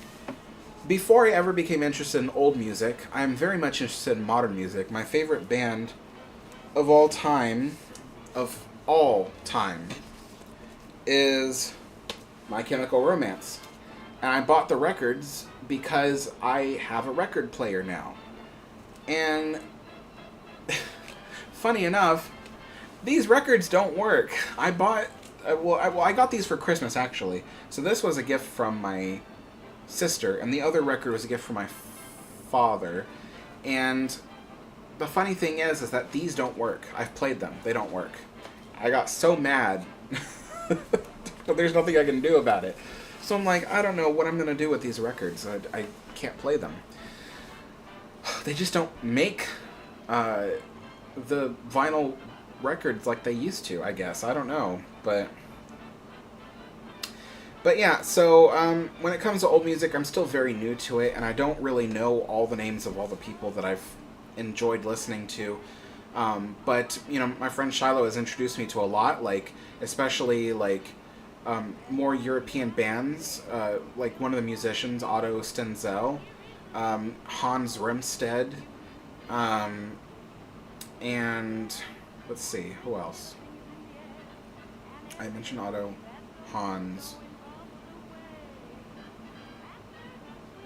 before I ever became interested in old music, I'm very much interested in modern music. My favorite band of all time, is My Chemical Romance. And I bought the records because I have a record player now. And funny enough, these records don't work. I got these for Christmas, actually. So this was a gift from my sister, and the other record was a gift from my father. And the funny thing is that these don't work. I've played them. They don't work. I got so mad. But there's nothing I can do about it. So I'm like, I don't know what I'm going to do with these records. I can't play them. They just don't make the vinyl records like they used to, I guess. I don't know. But yeah, so when it comes to old music, I'm still very new to it, and I don't really know all the names of all the people that I've enjoyed listening to. But, you know, my friend Shiloh has introduced me to a lot, like, especially, like, more European bands, like one of the musicians, Otto Stenzel, Hans Rimstead, and let's see, who else? I mentioned Otto, Hans.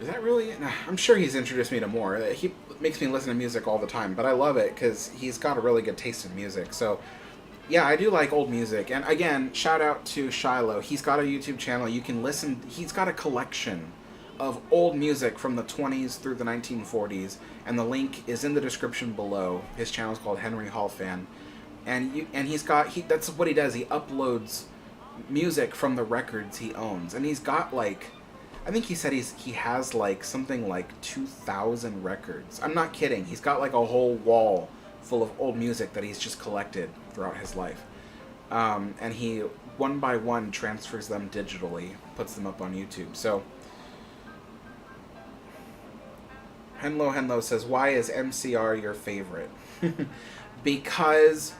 Is that really it? I'm sure he's introduced me to more. He makes me listen to music all the time, but I love it because he's got a really good taste in music. So, yeah, I do like old music. And again, shout out to Shiloh. He's got a YouTube channel. You can listen. He's got a collection of old music from the 20s through the 1940s, and the link is in the description below. His channel is called Henry Hall Fan. And that's what he does. He uploads music from the records he owns. And he's got, like, I think he said he has like something like 2,000 records. I'm not kidding. He's got like a whole wall full of old music that he's just collected throughout his life. And he, one by one, transfers them digitally, puts them up on YouTube. So, Henlo says, why is MCR your favorite? Because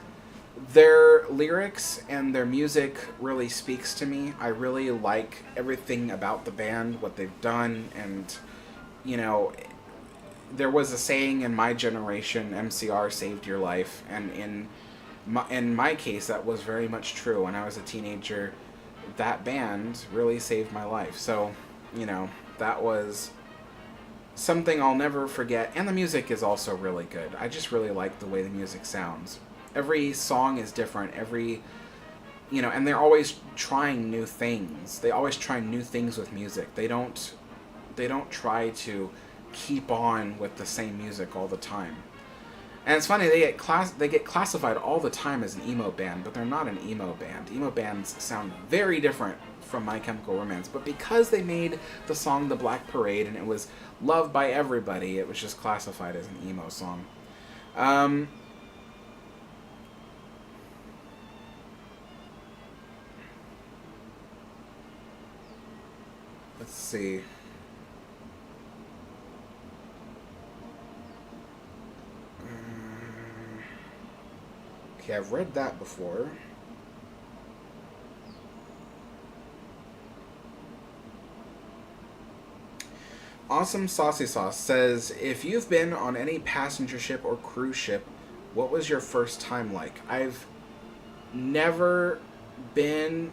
their lyrics and their music really speaks to me. I really like everything about the band, what they've done, and, you know, there was a saying in my generation, MCR saved your life, and in my case, that was very much true. When I was a teenager, that band really saved my life. So, you know, that was something I'll never forget, and the music is also really good. I just really like the way the music sounds. Every song is different, you know, and they're always trying new things. They always try new things with music. They don't try to keep on with the same music all the time. And it's funny, they get classified all the time as an emo band, but they're not an emo band. Emo bands sound very different from My Chemical Romance, but because they made the song The Black Parade and it was loved by everybody, it was just classified as an emo song. Let's see. Okay, I've read that before. Awesome Saucy Sauce says, if you've been on any passenger ship or cruise ship, what was your first time like? I've never been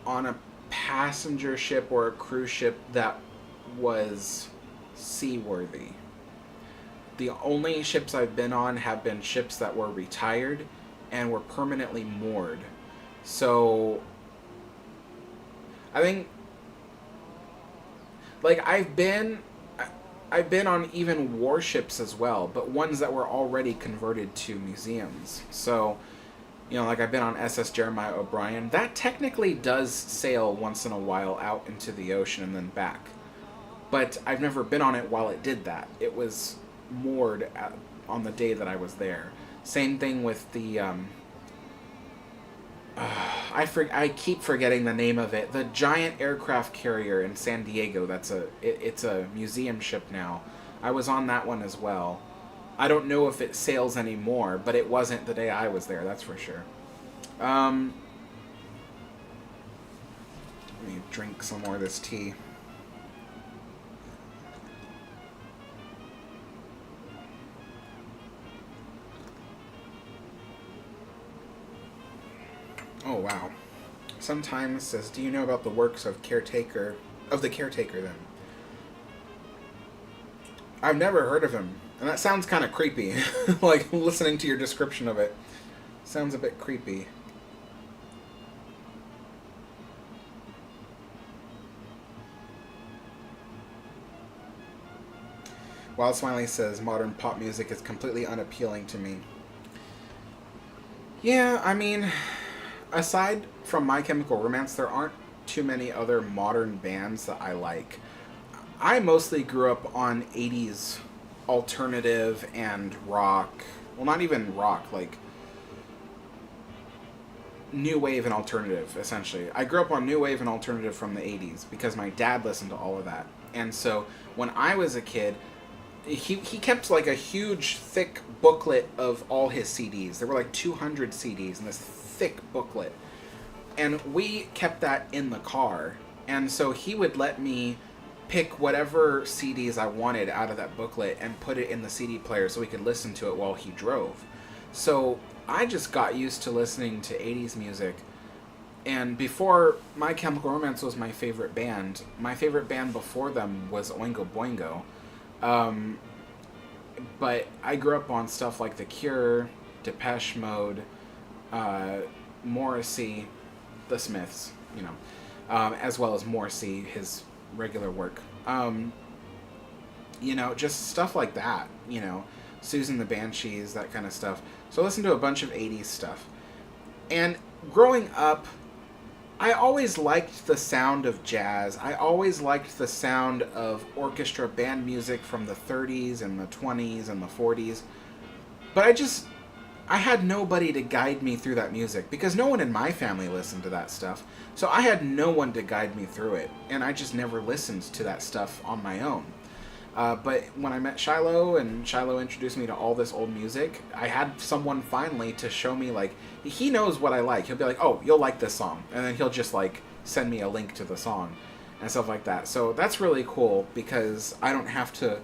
on a passenger ship or a cruise ship that was seaworthy. The only ships I've been on have been ships that were retired and were permanently moored. So I think, like, I've been on even warships as well, but ones that were already converted to museums. So, you know, like I've been on SS Jeremiah O'Brien. That technically does sail once in a while out into the ocean and then back. But I've never been on it while it did that. It was moored on the day that I was there. Same thing with the I keep forgetting the name of it. The giant aircraft carrier in San Diego. It's a museum ship now. I was on that one as well. I don't know if it sails anymore, but it wasn't the day I was there. That's for sure. Let me drink some more of this tea. Oh, wow. Sometimes says, do you know about the works of the caretaker then? I've never heard of him. And that sounds kind of creepy. Like, listening to your description of it. Sounds a bit creepy. Wild Smiley says, modern pop music is completely unappealing to me. Yeah, I mean, aside from My Chemical Romance, there aren't too many other modern bands that I like. I mostly grew up on 80s alternative and rock. Well, not even rock, like new wave and alternative, essentially. I grew up on new wave and alternative from the 80s because my dad listened to all of that. And so when I was a kid, he kept like a huge thick booklet of all his CDs. There were like 200 CDs in this thick booklet. And we kept that in the car. And so he would let me pick whatever CDs I wanted out of that booklet and put it in the CD player so we could listen to it while he drove. So I just got used to listening to 80s music. And before My Chemical Romance was my favorite band before them was Oingo Boingo. But I grew up on stuff like The Cure, Depeche Mode, Morrissey, The Smiths, you know, as well as Morrissey, his regular work. You know, just stuff like that, you know, Susan the Banshees, that kind of stuff. So I listened to a bunch of 80s stuff. And growing up, I always liked the sound of jazz. I always liked the sound of orchestra band music from the 30s and the 20s and the 40s. But I had nobody to guide me through that music because no one in my family listened to that stuff. So I had no one to guide me through it. And I just never listened to that stuff on my own. But when I met Shiloh and Shiloh introduced me to all this old music, I had someone finally to show me, like, he knows what I like. He'll be like, oh, you'll like this song. And then he'll just, like, send me a link to the song and stuff like that. So that's really cool because I don't have to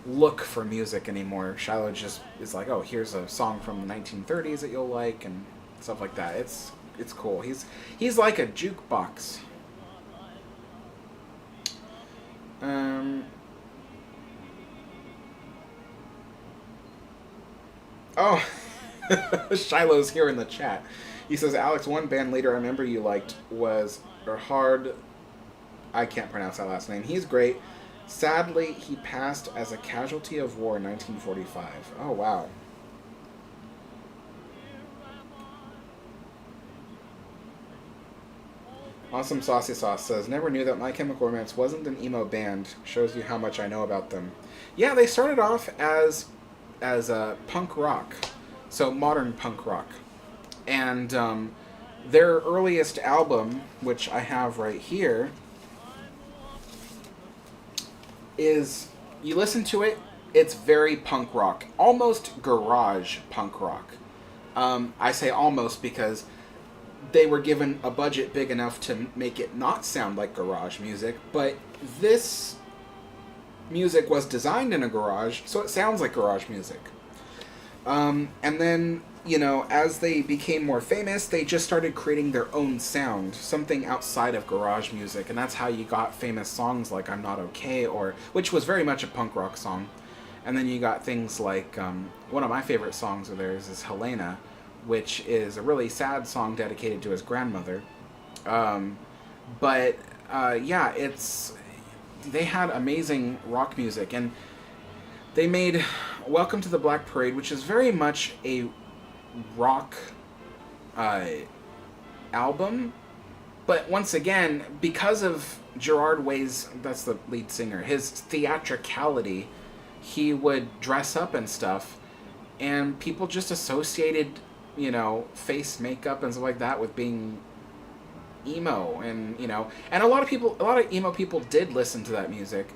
look for music anymore. Shiloh just is like, oh, here's a song from the 1930s that you'll like and stuff like that. It's cool. He's like a jukebox. Oh, Shiloh's here in the chat. He says, Alex, one band leader I remember you liked was Erhard. I can't pronounce that last name. He's great. Sadly, he passed as a casualty of war in 1945. Oh, wow. Awesome Saucy Sauce says, never knew that My Chemical Romance wasn't an emo band. Shows you how much I know about them. Yeah, they started off as punk rock, so modern punk rock. And their earliest album, which I have right here, is, you listen to it, it's very punk rock, almost garage punk rock. I say almost because they were given a budget big enough to make it not sound like garage music, but this music was designed in a garage, so it sounds like garage music. And then, as they became more famous, they just started creating their own sound, something outside of garage music, and that's how you got famous songs like I'm Not Okay, which was very much a punk rock song. And then you got things like, one of my favorite songs of theirs is Helena, which is a really sad song dedicated to his grandmother. But they had amazing rock music, and they made Welcome to the Black Parade, which is very much a rock album. But once again, because of Gerard Way's, that's the lead singer, his theatricality, he would dress up and stuff, and people just associated, face makeup and stuff like that with being emo, and a lot of emo people did listen to that music,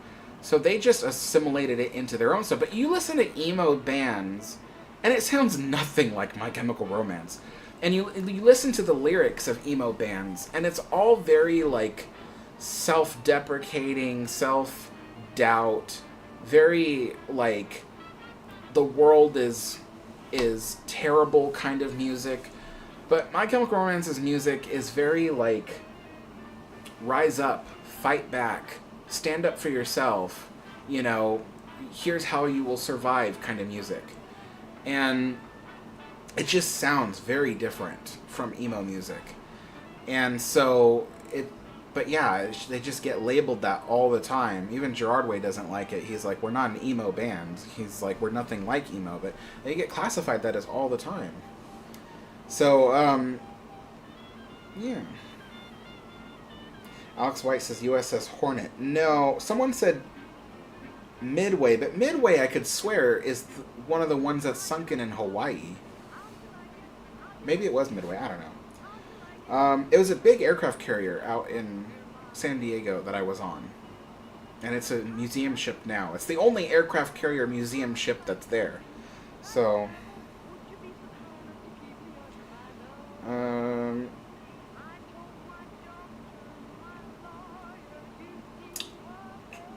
so they just assimilated it into their own stuff. But you listen to emo bands, and it sounds nothing like My Chemical Romance. And you listen to the lyrics of emo bands, and it's all very, like, self-deprecating, self-doubt, very, like, the world is terrible kind of music. But My Chemical Romance's music is very, like, rise up, fight back, stand up for yourself, here's how you will survive kind of music. And it just sounds very different from emo music. And so they just get labeled that all the time. Even Gerard Way doesn't like it. He's like, we're not an emo band. He's like, we're nothing like emo. But they get classified that as all the time. So, yeah. Alex White says USS Hornet. No, someone said Midway, but Midway, I could swear, is one of the ones that's sunken in Hawaii. Maybe it was Midway, I don't know. It was a big aircraft carrier out in San Diego that I was on. And it's a museum ship now. It's the only aircraft carrier museum ship that's there. So...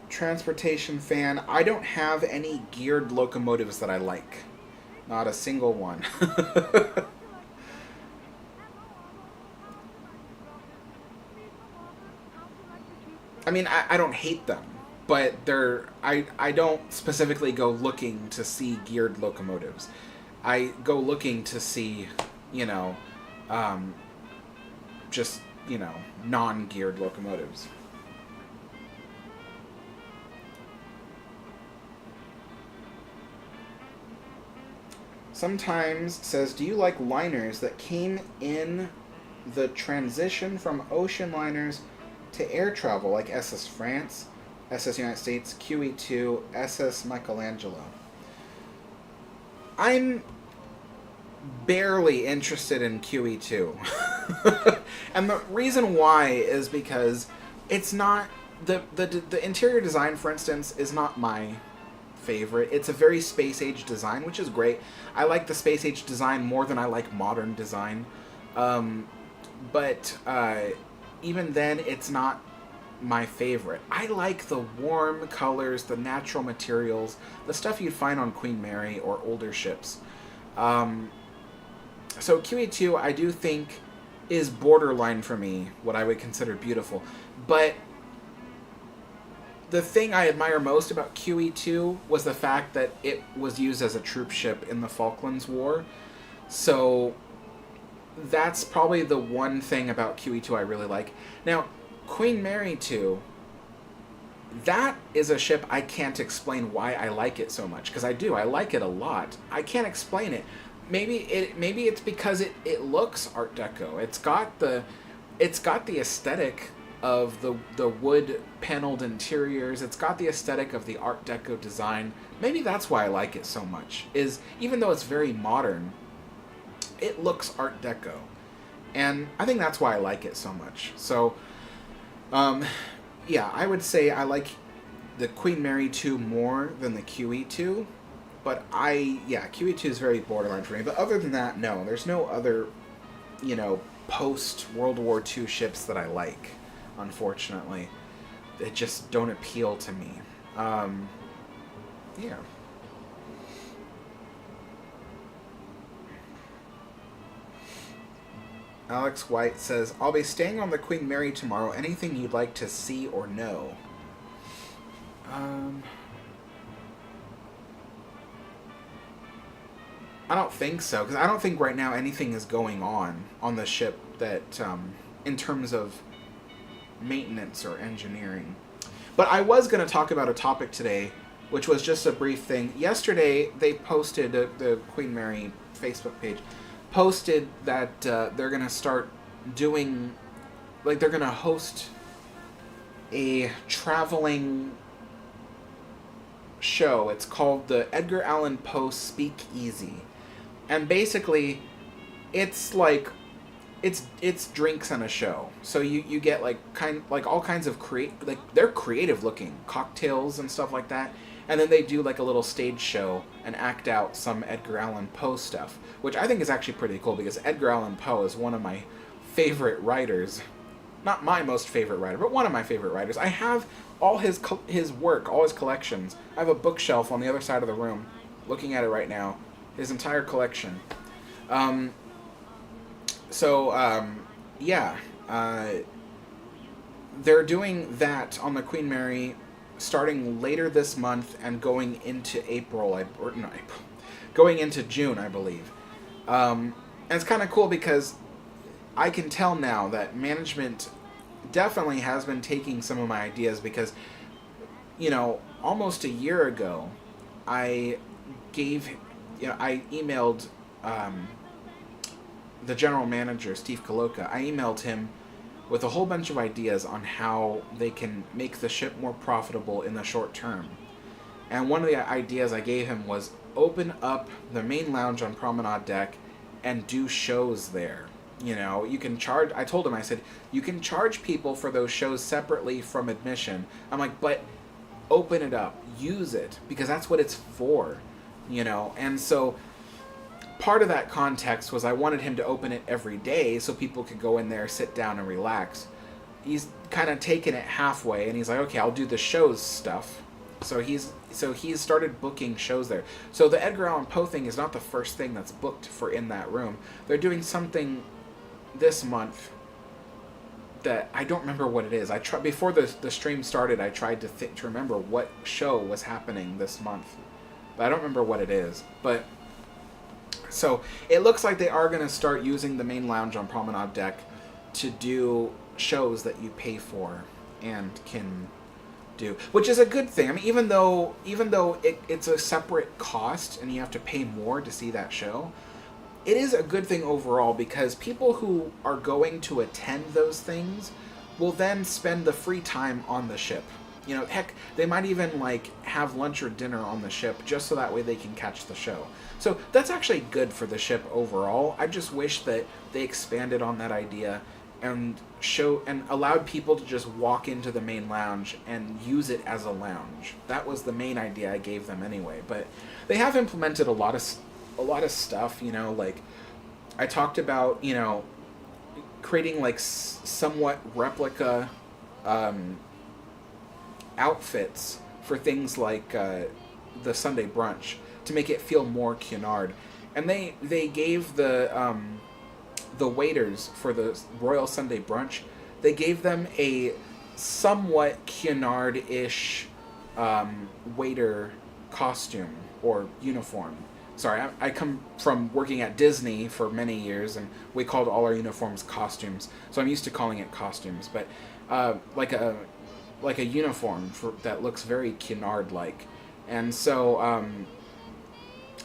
transportation fan. I don't have any geared locomotives that I like. Not a single one. I mean, I don't hate them, but I don't specifically go looking to see geared locomotives. I go looking to see, just, non-geared locomotives. Sometimes says, do you like liners that came in the transition from ocean liners to air travel, like SS France, SS United States, QE2, SS Michelangelo? I'm barely interested in QE2. And the reason why is because it's not... The interior design, for instance, is not my favorite. It's a very space age design, which is great. I like the space age design more than I like modern design. But even then, it's not my favorite. I like the warm colors, the natural materials, the stuff you'd find on Queen Mary or older ships. So QE2, I do think, is borderline for me, what I would consider beautiful. But the thing I admire most about QE2 was the fact that it was used as a troop ship in the Falklands War. So that's probably the one thing about QE2 I really like. Now, Queen Mary 2, that is a ship I can't explain why I like it so much, because I do. I like it a lot. I can't explain it. Maybe it's because it looks Art Deco. It's got the aesthetic of the wood paneled interiors. It's got the aesthetic of the Art Deco design. Maybe that's why I like it so much. Is even though it's very modern, it looks Art Deco, and I think that's why I like it so much. So, yeah, I would say I like the Queen Mary 2 more than the QE2, But QE2 is very borderline for me. But other than that, no. There's no other, post-World War II ships that I like, unfortunately. They just don't appeal to me. Yeah. Alex White says, I'll be staying on the Queen Mary tomorrow. Anything you'd like to see or know? I don't think so, because I don't think right now anything is going on the ship that, in terms of maintenance or engineering. But I was going to talk about a topic today, which was just a brief thing. Yesterday, they posted, the Queen Mary Facebook page, posted that they're going to start doing, like, they're going to host a traveling show. It's called the Edgar Allan Poe Speak Easy. And basically, it's like, it's drinks and a show. So you get like all kinds of they're creative looking cocktails and stuff like that. And then they do like a little stage show and act out some Edgar Allan Poe stuff, which I think is actually pretty cool because Edgar Allan Poe is one of my favorite writers. Not my most favorite writer, but one of my favorite writers. I have all his work, all his collections. I have a bookshelf on the other side of the room, looking at it right now. His entire collection. They're doing that on the Queen Mary starting later this month and going into going into June, I believe. And it's kind of cool because I can tell now that management definitely has been taking some of my ideas because, almost a year ago, I emailed the general manager, Steve Koloka. I emailed him with a whole bunch of ideas on how they can make the ship more profitable in the short term. And one of the ideas I gave him was open up the main lounge on Promenade Deck and do shows there. You can charge, I told him, I said, you can charge people for those shows separately from admission. I'm like, but open it up, use it, because that's what it's for. And so part of that context was I wanted him to open it every day so people could go in there, sit down, and relax. He's kind of taken it halfway, and he's like, okay, I'll do the shows stuff. So he's started booking shows there. So the Edgar Allan Poe thing is not the first thing that's booked for in that room. They're doing something this month that I don't remember what it is. Before the stream started, I tried to remember what show was happening this month. But I don't remember what it is. But so it looks like they are going to start using the main lounge on Promenade Deck to do shows that you pay for and can do, which is a good thing. I mean, even though it's a separate cost and you have to pay more to see that show, it is a good thing overall because people who are going to attend those things will then spend the free time on the ship. Heck, they might even have lunch or dinner on the ship just so that way they can catch the show. So that's actually good for the ship overall. I just wish that they expanded on that idea and allowed people to just walk into the main lounge and use it as a lounge. That was the main idea I gave them anyway. But they have implemented a lot of stuff. I talked about creating somewhat replica outfits for things like the Sunday brunch to make it feel more Cunard. And they gave the waiters for the Royal Sunday brunch, they gave them a somewhat Cunard-ish waiter costume or uniform. Sorry, I come from working at Disney for many years, and we called all our uniforms costumes. So I'm used to calling it costumes, but like a uniform that looks very Cunard-like. And so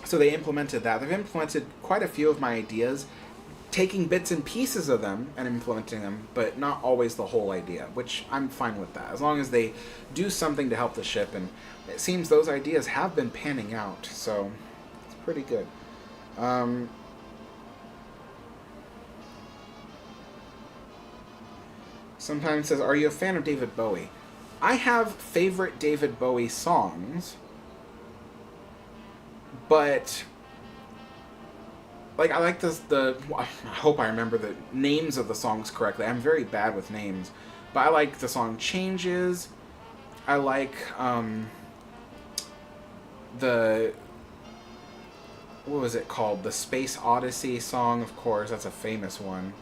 so they implemented that. They've implemented quite a few of my ideas, taking bits and pieces of them and implementing them, but not always the whole idea, which I'm fine with that, as long as they do something to help the ship. And it seems those ideas have been panning out, so it's pretty good. Sometimes says, are you a fan of David Bowie? I have favorite David Bowie songs, But like I like this. I hope I remember the names of the songs correctly. I'm very bad with names, but I like the song "Changes." I like the what was it called? The Space Odyssey song, of course. That's a famous one.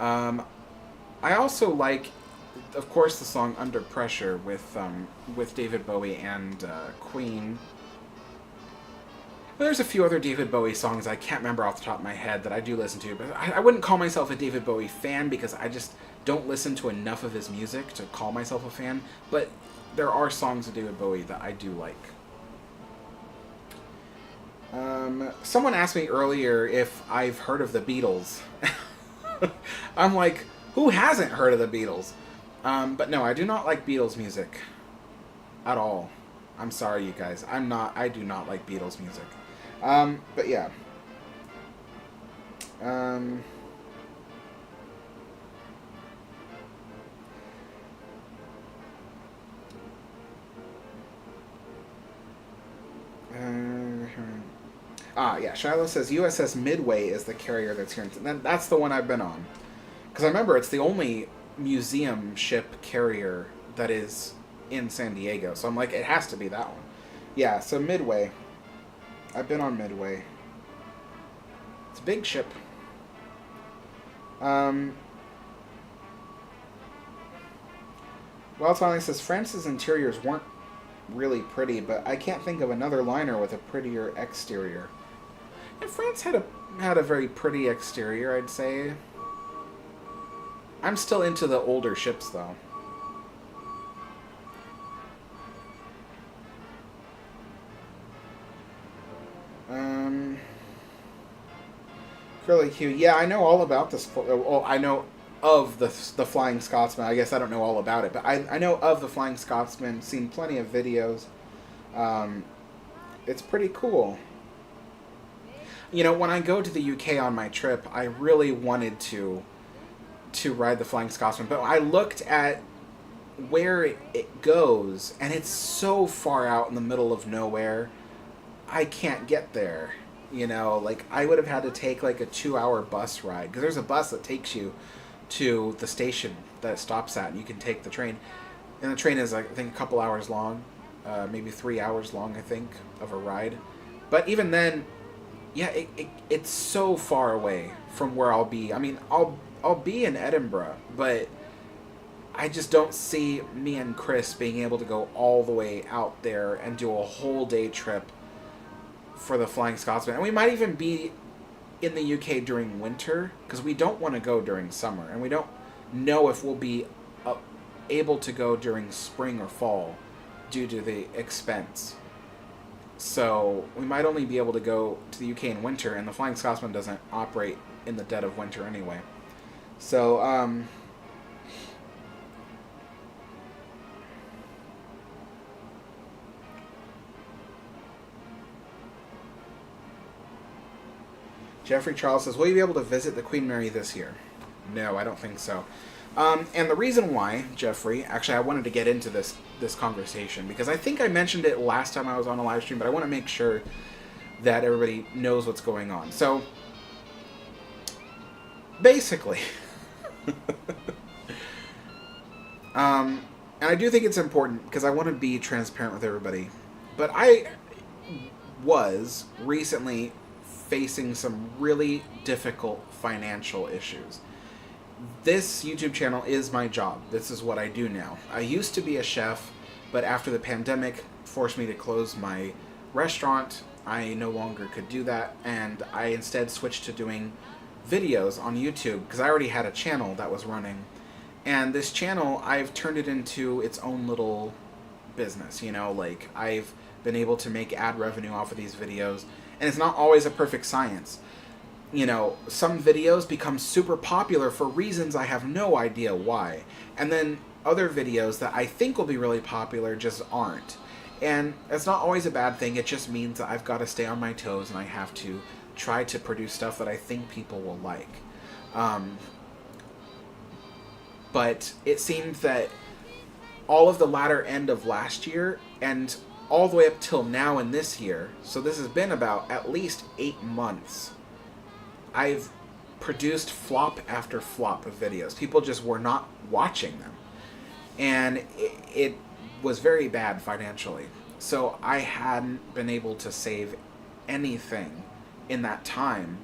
I also like, of course, the song "Under Pressure" with David Bowie and Queen. There's a few other David Bowie songs I can't remember off the top of my head that I do listen to, but I wouldn't call myself a David Bowie fan because I just don't listen to enough of his music to call myself a fan. But there are songs of David Bowie that I do like. Someone asked me earlier if I've heard of the Beatles. I'm like, who hasn't heard of the Beatles? But no, I do not like Beatles music at all. I'm sorry, you guys. I do not like Beatles music. But yeah. Yeah, Shiloh says USS Midway is the carrier that's here. That's the one I've been on. Because I remember it's the only museum ship carrier that is in San Diego. So I'm like, it has to be that one. Yeah, so Midway. I've been on Midway. It's a big ship. Wild Smiling says France's interiors weren't really pretty, but I can't think of another liner with a prettier exterior. And France had a very pretty exterior, I'd say. I'm still into the older ships, though. Curly Q. Yeah, I know all about this. Well, I know of the Flying Scotsman. I guess I don't know all about it, but I know of the Flying Scotsman. Seen plenty of videos. It's pretty cool. You know, when I go to the UK on my trip, I really wanted to ride the Flying Scotsman, but I looked at where it goes, and it's so far out in the middle of nowhere. I can't get there. You know, like, I would have had to take, like, a 2-hour bus ride. Because there's a bus that takes you to the station that it stops at, and you can take the train. And the train is, like, I think, a couple hours long. Maybe 3 hours long, I think, of a ride. But even then, yeah, it's so far away from where I'll be. I mean, I'll be in Edinburgh, but I just don't see me and Chris being able to go all the way out there and do a whole day trip for the Flying Scotsman. And we might even be in the UK during winter, because we don't want to go during summer, and we don't know if we'll be able to go during spring or fall due to the expense. So we might only be able to go to the UK in winter, and the Flying Scotsman doesn't operate in the dead of winter anyway. So, Jeffrey Charles says, will you be able to visit the Queen Mary this year? No, I don't think so. And the reason why, Jeffrey, actually I wanted to get into this conversation, because I think I mentioned it last time I was on a live stream, but I want to make sure that everybody knows what's going on. So, basically, and I do think it's important, because I want to be transparent with everybody, but I was recently facing some really difficult financial issues. This YouTube channel is my job. This is what I do now. I used to be a chef, but after the pandemic forced me to close my restaurant, I no longer could do that, and I instead switched to doing videos on YouTube, because I already had a channel that was running. And this channel, I've turned it into its own little business, you know, like, I've been able to make ad revenue off of these videos, and it's not always a perfect science. You know, some videos become super popular for reasons I have no idea why. And then other videos that I think will be really popular just aren't. And it's not always a bad thing, it just means that I've got to stay on my toes and I have to try to produce stuff that I think people will like. But it seemed that all of the latter end of last year and all the way up till now in this year, so this has been about at least 8 months, I've produced flop after flop of videos. People just were not watching them. And it was very bad financially. So I hadn't been able to save anything in that time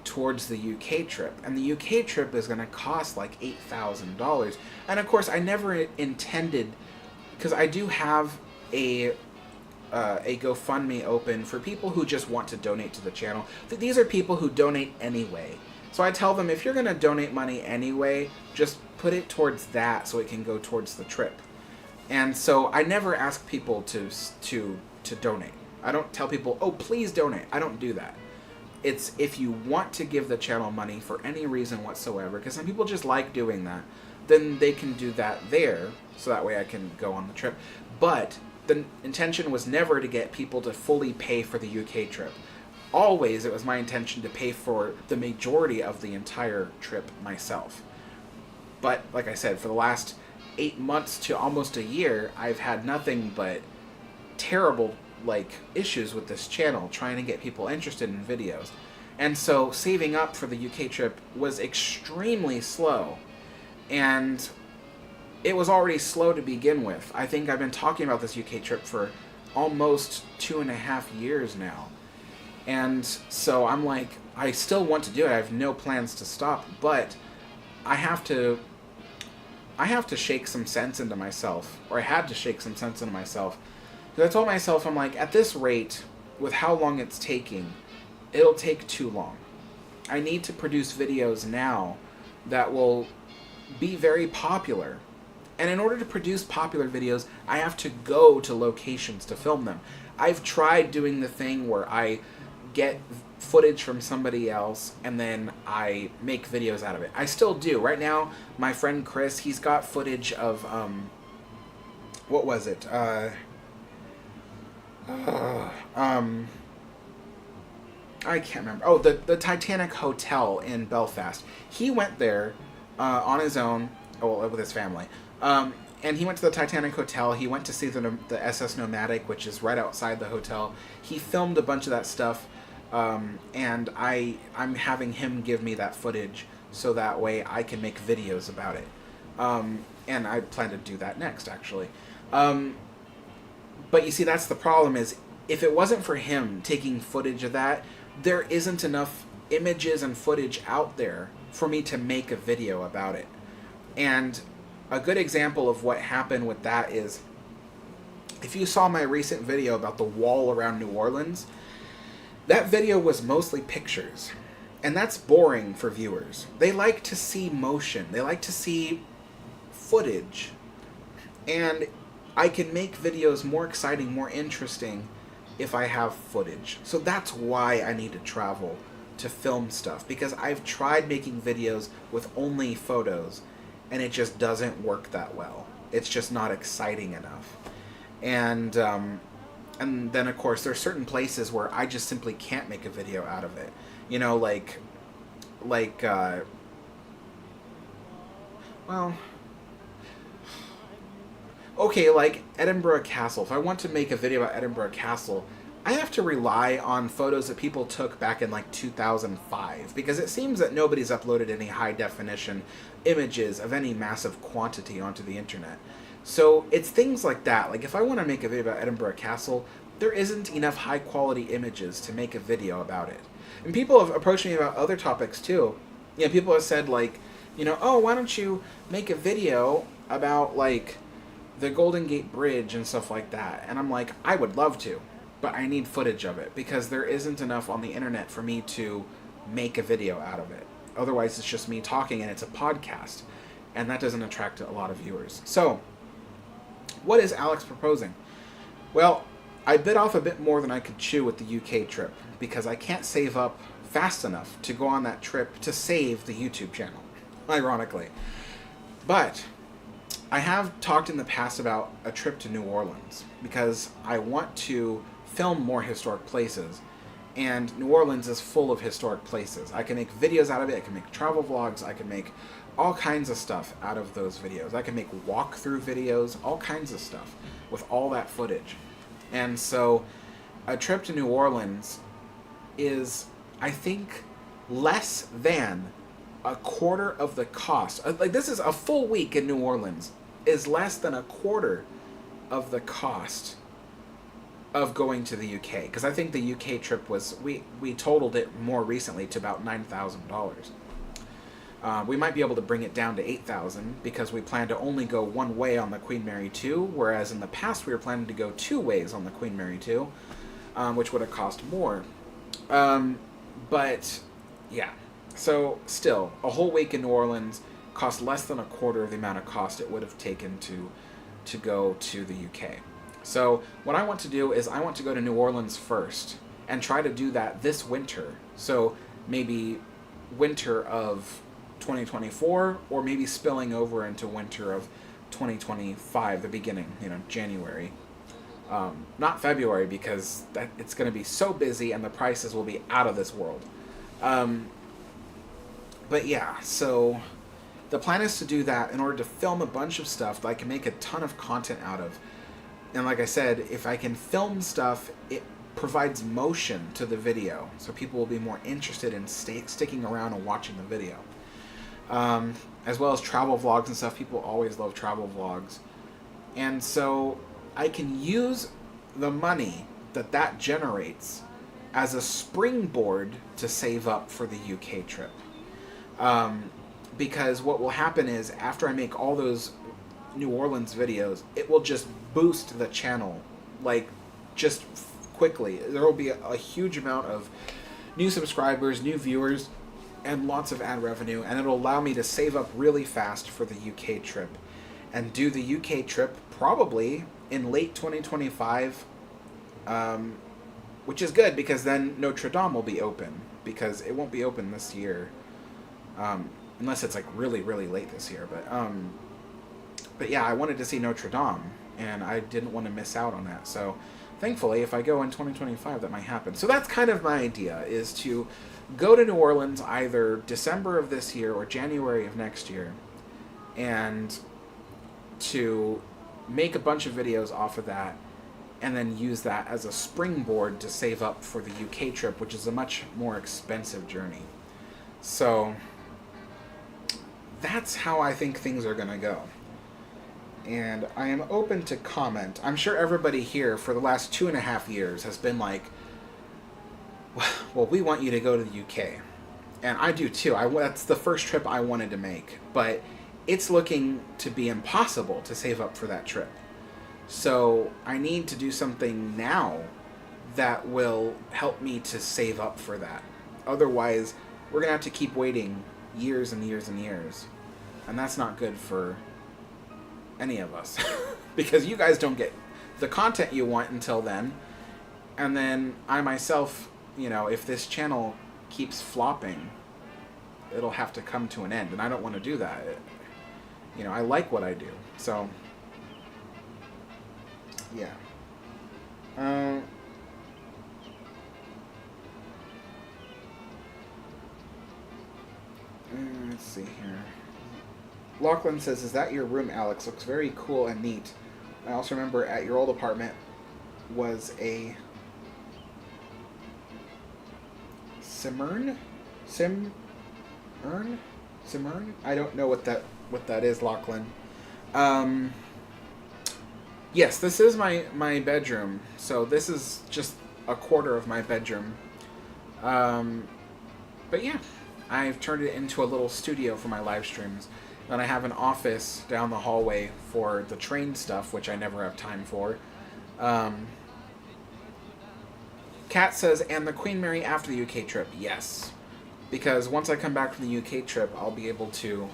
towards the UK trip. And the UK trip is going to cost like $8,000. And of course, I never intended, because I do have a GoFundMe open for people who just want to donate to the channel. These are people who donate anyway. So I tell them, if you're going to donate money anyway, just put it towards that so it can go towards the trip. And so I never ask people to donate. I don't tell people, oh, please donate. I don't do that. It's if you want to give the channel money for any reason whatsoever, because some people just like doing that, then they can do that there, so that way I can go on the trip. But the intention was never to get people to fully pay for the UK trip. Always it was my intention to pay for the majority of the entire trip myself. But like I said, for the last 8 months to almost a year, I've had nothing but terrible issues with this channel, trying to get people interested in videos. And so saving up for the UK trip was extremely slow. And it was already slow to begin with. I think I've been talking about this UK trip for almost 2.5 years now. And so I'm like, I still want to do it. I have no plans to stop, but I have to shake some sense into myself, or I had to shake some sense into myself. Because I told myself, I'm like, at this rate, with how long it's taking, it'll take too long. I need to produce videos now that will be very popular. And in order to produce popular videos, I have to go to locations to film them. I've tried doing the thing where I get footage from somebody else and then I make videos out of it. I still do. Right now, my friend Chris, he's got footage of, what was it? I can't remember. Oh, the Titanic Hotel in Belfast. He went there on his own, with his family. And he went to the Titanic Hotel. He went to see the SS Nomadic, which is right outside the hotel. He filmed a bunch of that stuff, and I'm having him give me that footage so that way I can make videos about it. And I plan to do that next, actually. But you see, that's the problem, is if it wasn't for him taking footage of that, there isn't enough images and footage out there for me to make a video about it. And a good example of what happened with that is, if you saw my recent video about the wall around New Orleans, that video was mostly pictures. And that's boring for viewers. They like to see motion. They like to see footage. And I can make videos more exciting, more interesting if I have footage. So that's why I need to travel to film stuff, because I've tried making videos with only photos and it just doesn't work that well. It's just not exciting enough. And then of course there's certain places where I just simply can't make a video out of it. You know, okay, like Edinburgh Castle. If I want to make a video about Edinburgh Castle, I have to rely on photos that people took back in 2005, because it seems that nobody's uploaded any high definition images of any massive quantity onto the internet. So it's things like that. Like if I want to make a video about Edinburgh Castle, there isn't enough high quality images to make a video about it. And people have approached me about other topics too. You know, people have said oh, why don't you make a video about the Golden Gate Bridge and stuff like that. And I'm like, I would love to, but I need footage of it because there isn't enough on the internet for me to make a video out of it. Otherwise, it's just me talking and it's a podcast, and that doesn't attract a lot of viewers. So, what is Alex proposing? Well, I bit off a bit more than I could chew with the UK trip because I can't save up fast enough to go on that trip to save the YouTube channel, ironically. But I have talked in the past about a trip to New Orleans because I want to film more historic places, and New Orleans is full of historic places. I can make videos out of it, I can make travel vlogs, I can make all kinds of stuff out of those videos. I can make walkthrough videos, all kinds of stuff with all that footage. And so a trip to New Orleans is, I think, less than a quarter of the cost. Like, this is a full week in New Orleans is less than a quarter of the cost of going to the UK. Because I think the UK trip was, we totaled it more recently to about $9,000. We might be able to bring it down to $8,000 because we plan to only go one way on the Queen Mary 2, whereas in the past we were planning to go two ways on the Queen Mary 2, which would have cost more. But yeah, so still, a whole week in New Orleans cost less than a quarter of the amount of cost it would have taken to go to the UK. So what I want to do is I want to go to New Orleans first and try to do that this winter. So maybe winter of 2024, or maybe spilling over into winter of 2025, the beginning, January. Not February, because it's going to be so busy and the prices will be out of this world. But yeah, so the plan is to do that in order to film a bunch of stuff that I can make a ton of content out of. And like I said, if I can film stuff, it provides motion to the video, so people will be more interested in sticking around and watching the video. As well as travel vlogs and stuff. People always love travel vlogs. And so I can use the money that generates as a springboard to save up for the UK trip. Because what will happen is, after I make all those New Orleans videos, it will just boost the channel, like, just quickly. There will be a huge amount of new subscribers, new viewers, and lots of ad revenue, and it'll allow me to save up really fast for the UK trip, and do the UK trip probably in late 2025, which is good, because then Notre Dame will be open, because it won't be open this year, unless it's like really, really late this year. But yeah, I wanted to see Notre Dame, and I didn't want to miss out on that. So thankfully, if I go in 2025, that might happen. So that's kind of my idea, is to go to New Orleans either December of this year or January of next year, and to make a bunch of videos off of that, and then use that as a springboard to save up for the UK trip, which is a much more expensive journey. So that's how I think things are going to go. And I am open to comment. I'm sure everybody here for the last 2.5 years has been like, well, we want you to go to the UK. And I do too. That's the first trip I wanted to make. But it's looking to be impossible to save up for that trip. So I need to do something now that will help me to save up for that. Otherwise, we're going to have to keep waiting years and years and years. And that's not good for any of us. Because you guys don't get the content you want until then. And then I myself, if this channel keeps flopping, it'll have to come to an end. And I don't want to do that. I like what I do. So, yeah. Let's see here. Lachlan says, "Is that your room, Alex? Looks very cool and neat. I also remember at your old apartment was a Simurn? I don't know what that is, Lachlan. Yes, this is my bedroom. So this is just a quarter of my bedroom. But yeah, I've turned it into a little studio for my live streams. Then I have an office down the hallway for the train stuff, which I never have time for. Kat says, and the Queen Mary after the UK trip. Yes. Because once I come back from the UK trip, I'll be able to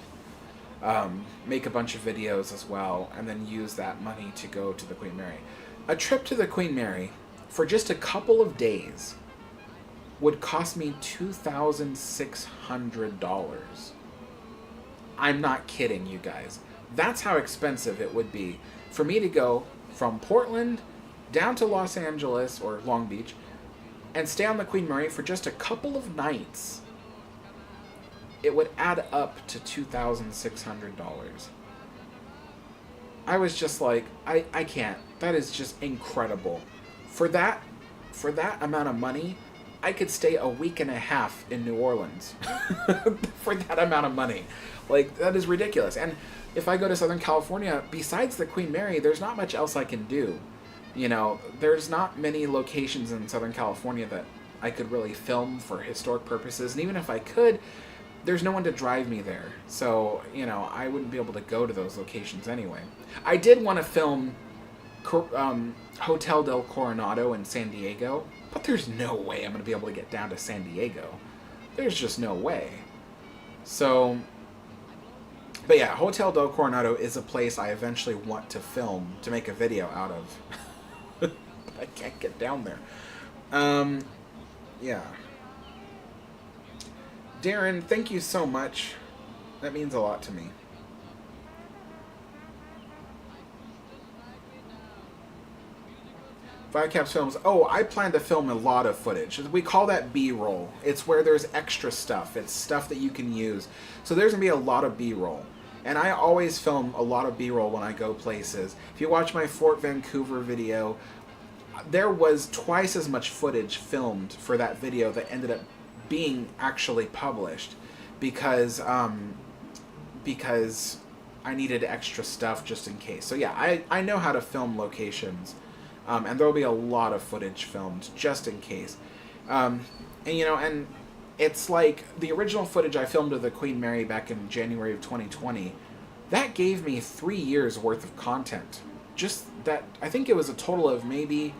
make a bunch of videos as well, and then use that money to go to the Queen Mary. A trip to the Queen Mary for just a couple of days would cost me $2,600. I'm not kidding, you guys. That's how expensive it would be for me to go from Portland down to Los Angeles or Long Beach and stay on the Queen Mary for just a couple of nights. It would add up to $2,600. I was just like, I can't. That is just incredible. for that amount of money, I could stay a week and a half in New Orleans for that amount of money. Like, that is ridiculous. And if I go to Southern California, besides the Queen Mary, there's not much else I can do. You know, there's not many locations in Southern California that I could really film for historic purposes. And even if I could, there's no one to drive me there. So, you know, I wouldn't be able to go to those locations anyway. I did want to film Hotel del Coronado in San Diego, but there's no way I'm going to be able to get down to San Diego. There's just no way. So, but yeah, Hotel del Coronado is a place I eventually want to film, to make a video out of. But I can't get down there. Yeah. Darren, thank you so much. That means a lot to me. Five Caps Films. Oh, I plan to film a lot of footage. We call that B-roll. It's where there's extra stuff. It's stuff that you can use. So there's going to be a lot of B-roll. And I always film a lot of B-roll when I go places. If you watch my Fort Vancouver video, there was twice as much footage filmed for that video that ended up being actually published because I needed extra stuff just in case. So yeah, I know how to film locations. And there will be a lot of footage filmed just in case. And you know, and it's like the original footage I filmed of the Queen Mary back in January of 2020. That gave me 3 years worth of content. Just that, I think it was a total of maybe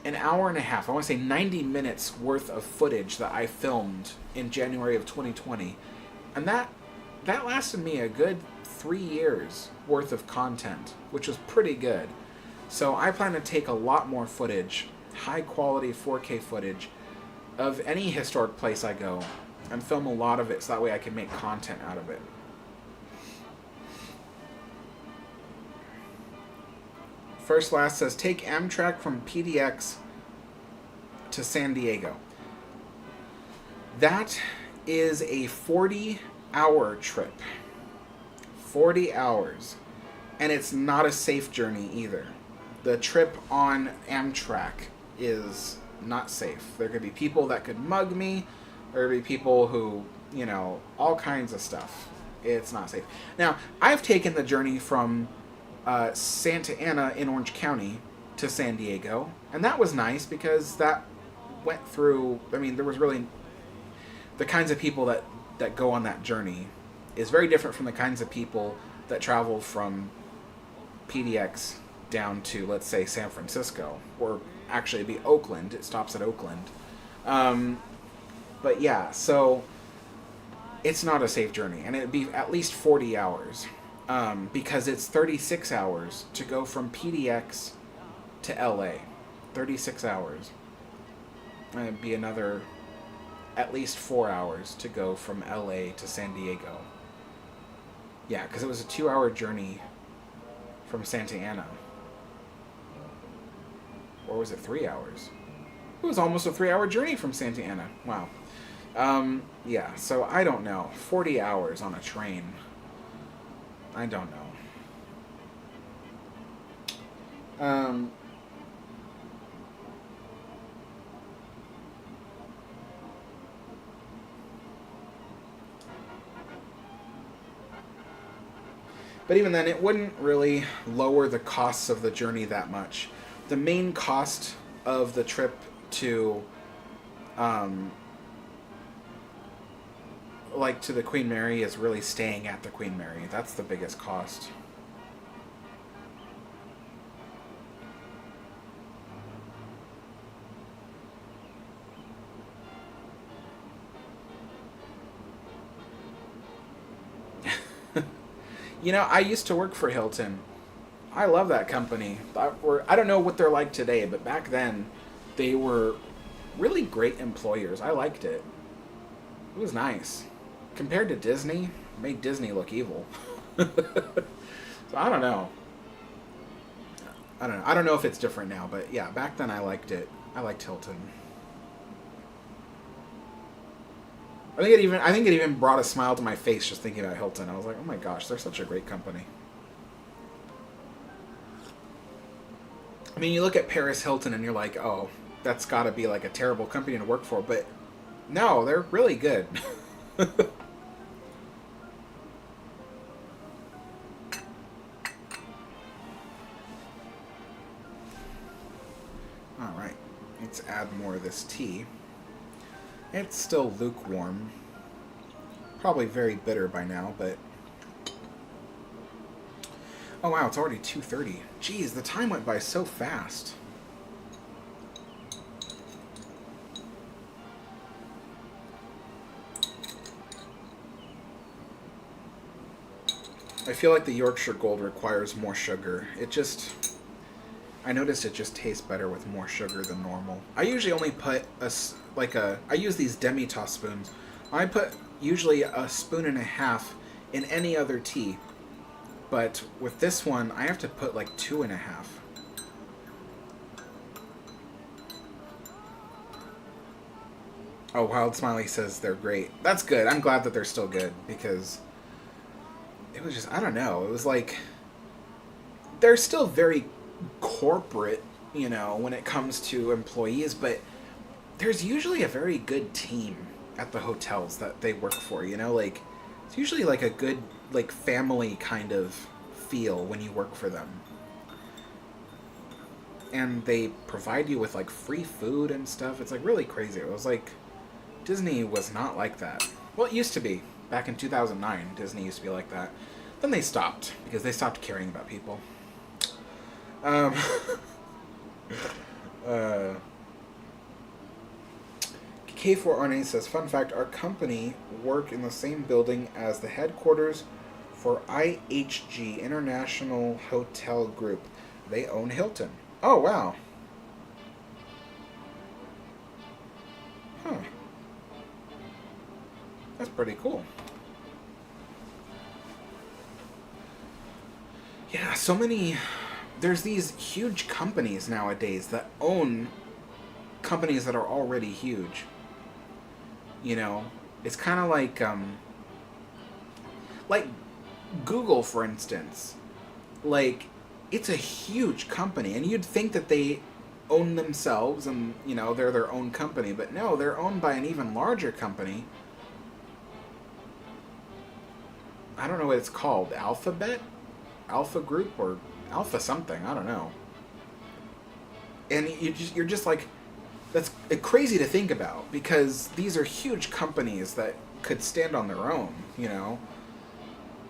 an hour and a half. I want to say 90 minutes worth of footage that I filmed in January of 2020. And that lasted me a good 3 years worth of content, which was pretty good. So I plan to take a lot more footage, high quality 4K footage, of any historic place I go, and film a lot of it so that way I can make content out of it. First Last says, take Amtrak from PDX to San Diego. That is a 40-hour trip. 40 hours. And it's not a safe journey either. The trip on Amtrak is not safe. There could be people that could mug me. There could be people who, you know, all kinds of stuff. It's not safe. Now, I've taken the journey from Santa Ana in Orange County to San Diego. And that was nice because that went through, I mean, there was really, the kinds of people that go on that journey is very different from the kinds of people that travel from PDX down to, let's say, San Francisco, or actually it'd be Oakland. It stops at Oakland. But yeah, so it's not a safe journey, and it'd be at least 40 hours because it's 36 hours to go from PDX to LA. 36 hours. And it'd be another at least 4 hours to go from LA to San Diego. Yeah, because it was a 2-hour journey from Santa Ana. Or was it 3 hours? It was almost a 3-hour journey from Santa Ana. Wow. Yeah, so I don't know. 40 hours on a train. I don't know. But even then, it wouldn't really lower the costs of the journey that much. The main cost of the trip to, like, to the Queen Mary is really staying at the Queen Mary. That's the biggest cost. You know, I used to work for Hilton. I love that company. I don't know what they're like today, but back then, they were really great employers. I liked it. It was nice. Compared to Disney, it made Disney look evil. So I don't know. I don't know if it's different now, but yeah, back then I liked it. I liked Hilton. I think it even brought a smile to my face just thinking about Hilton. I was like, oh my gosh, they're such a great company. I mean, you look at Paris Hilton and you're like, oh, that's got to be like a terrible company to work for, but no, they're really good. All right, let's add more of this tea. It's still lukewarm. Probably very bitter by now, but... Oh wow, it's already 2:30. Jeez, the time went by so fast. I feel like the Yorkshire Gold requires more sugar. It just... I noticed it just tastes better with more sugar than normal. I usually only put I use these demi-tasse spoons. I put usually a spoon and a half in any other tea. But with this one, I have to put like 2.5. Oh, Wild Smiley says they're great. That's good. I'm glad that they're still good, because it was just, I don't know. It was like, they're still very corporate, you know, when it comes to employees, but there's usually a very good team at the hotels that they work for, you know? Like, it's usually like a good, like, family kind of feel when you work for them. And they provide you with, like, free food and stuff. It's, like, really crazy. It was like, Disney was not like that. Well, it used to be. Back in 2009, Disney used to be like that. Then they stopped, because they stopped caring about people. K4RNA says, fun fact, our company work in the same building as the headquarters for IHG, International Hotel Group. They own Hilton. Oh, wow. Huh. That's pretty cool. Yeah, so many... There's these huge companies nowadays that own companies that are already huge. You know, it's kind of like Google, for instance. Like, it's a huge company, and you'd think that they own themselves and, you know, they're their own company, but no, they're owned by an even larger company. I don't know what it's called. Alphabet? Alpha Group? Or Alpha something? I don't know. And you're just like, that's crazy to think about, because these are huge companies that could stand on their own, you know,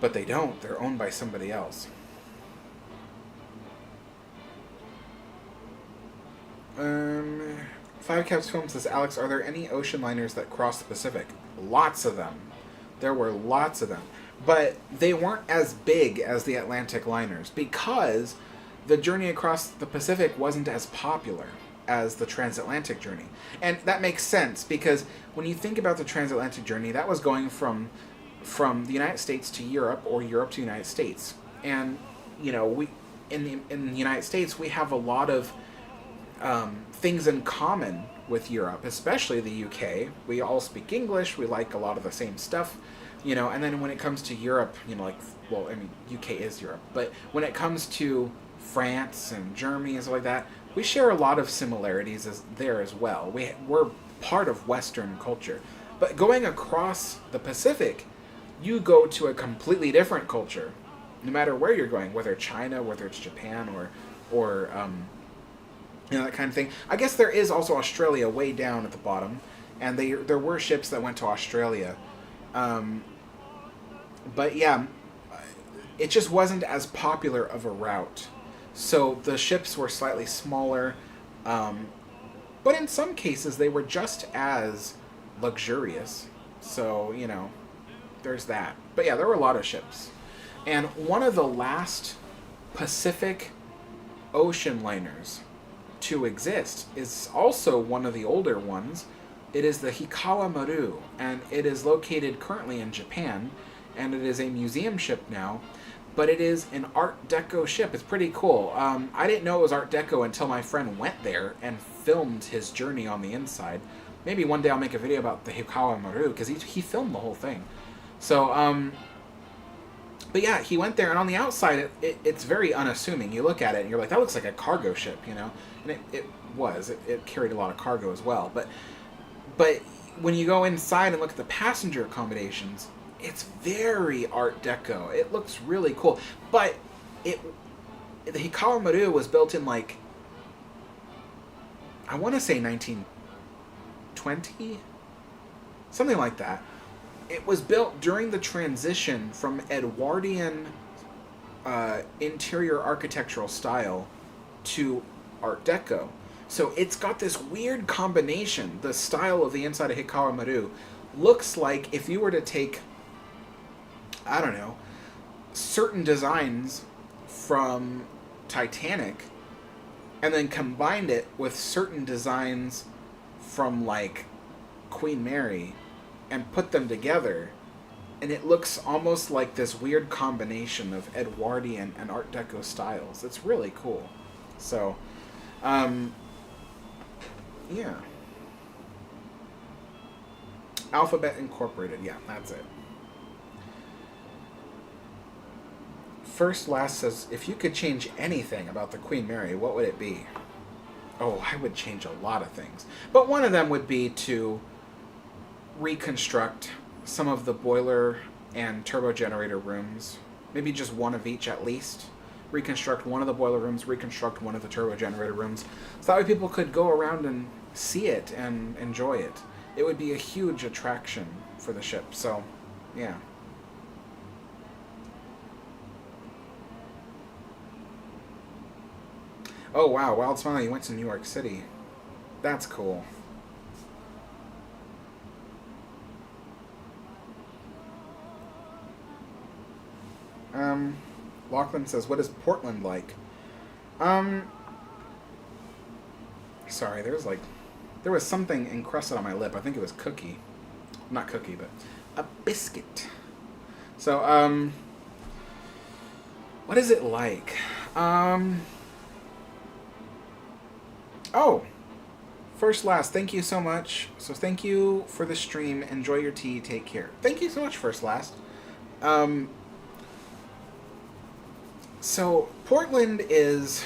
but they don't. They're owned by somebody else. Five Caps Film says, Alex, are there any ocean liners that cross the Pacific? Lots of them. There were lots of them. But they weren't as big as the Atlantic liners, because the journey across the Pacific wasn't as popular as the transatlantic journey. And that makes sense, because when you think about the transatlantic journey, that was going from the United States to Europe, or Europe to the United States. And, you know, we in the United States, we have a lot of things in common with Europe, especially the UK. We all speak English, we like a lot of the same stuff, you know, and then when it comes to Europe, you know, like, well, I mean, UK is Europe, but when it comes to France and Germany and stuff like that, we share a lot of similarities there as well. We're part of Western culture. But going across the Pacific, you go to a completely different culture, no matter where you're going, whether China, whether it's Japan, or you know, that kind of thing. I guess there is also Australia way down at the bottom, and there were ships that went to Australia. But yeah, it just wasn't as popular of a route. So the ships were slightly smaller, but in some cases they were just as luxurious. So, you know, there's that. But yeah, there were a lot of ships. And one of the last Pacific ocean liners to exist is also one of the older ones. It is the Hikawa Maru, and it is located currently in Japan, and it is a museum ship now, but it is an Art Deco ship. It's pretty cool. I didn't know it was Art Deco until my friend went there and filmed his journey on the inside. Maybe one day I'll make a video about the Hikawa Maru, because he filmed the whole thing. So, But yeah, he went there, and on the outside, it's very unassuming. You look at it, and you're like, that looks like a cargo ship, you know? And it was. It carried a lot of cargo as well. But when you go inside and look at the passenger accommodations, it's very Art Deco. It looks really cool. But the Hikawa Maru was built in, like, I want to say 1920? Something like that. It was built during the transition from Edwardian interior architectural style to Art Deco. So it's got this weird combination. The style of the inside of Hikawa Maru looks like if you were to take, I don't know, certain designs from Titanic and then combined it with certain designs from, like, Queen Mary and put them together, and it looks almost like this weird combination of Edwardian and Art Deco styles. It's really cool. So, yeah. Alphabet Incorporated, yeah, that's it. First Last says, if you could change anything about the Queen Mary, what would it be? Oh, I would change a lot of things. But one of them would be to reconstruct some of the boiler and turbo generator rooms. Maybe just one of each at least. Reconstruct one of the boiler rooms, reconstruct one of the turbo generator rooms. So that way people could go around and see it and enjoy it. It would be a huge attraction for the ship. So, yeah. Oh, wow. Wild Smiley, you went to New York City. That's cool. Lachlan says, what is Portland like? Sorry, there was something encrusted on my lip. I think it was cookie. Not cookie, but a biscuit. So, what is it like? Oh, First Last, thank you so much. So thank you for the stream. Enjoy your tea. Take care. Thank you so much, First Last. So Portland is...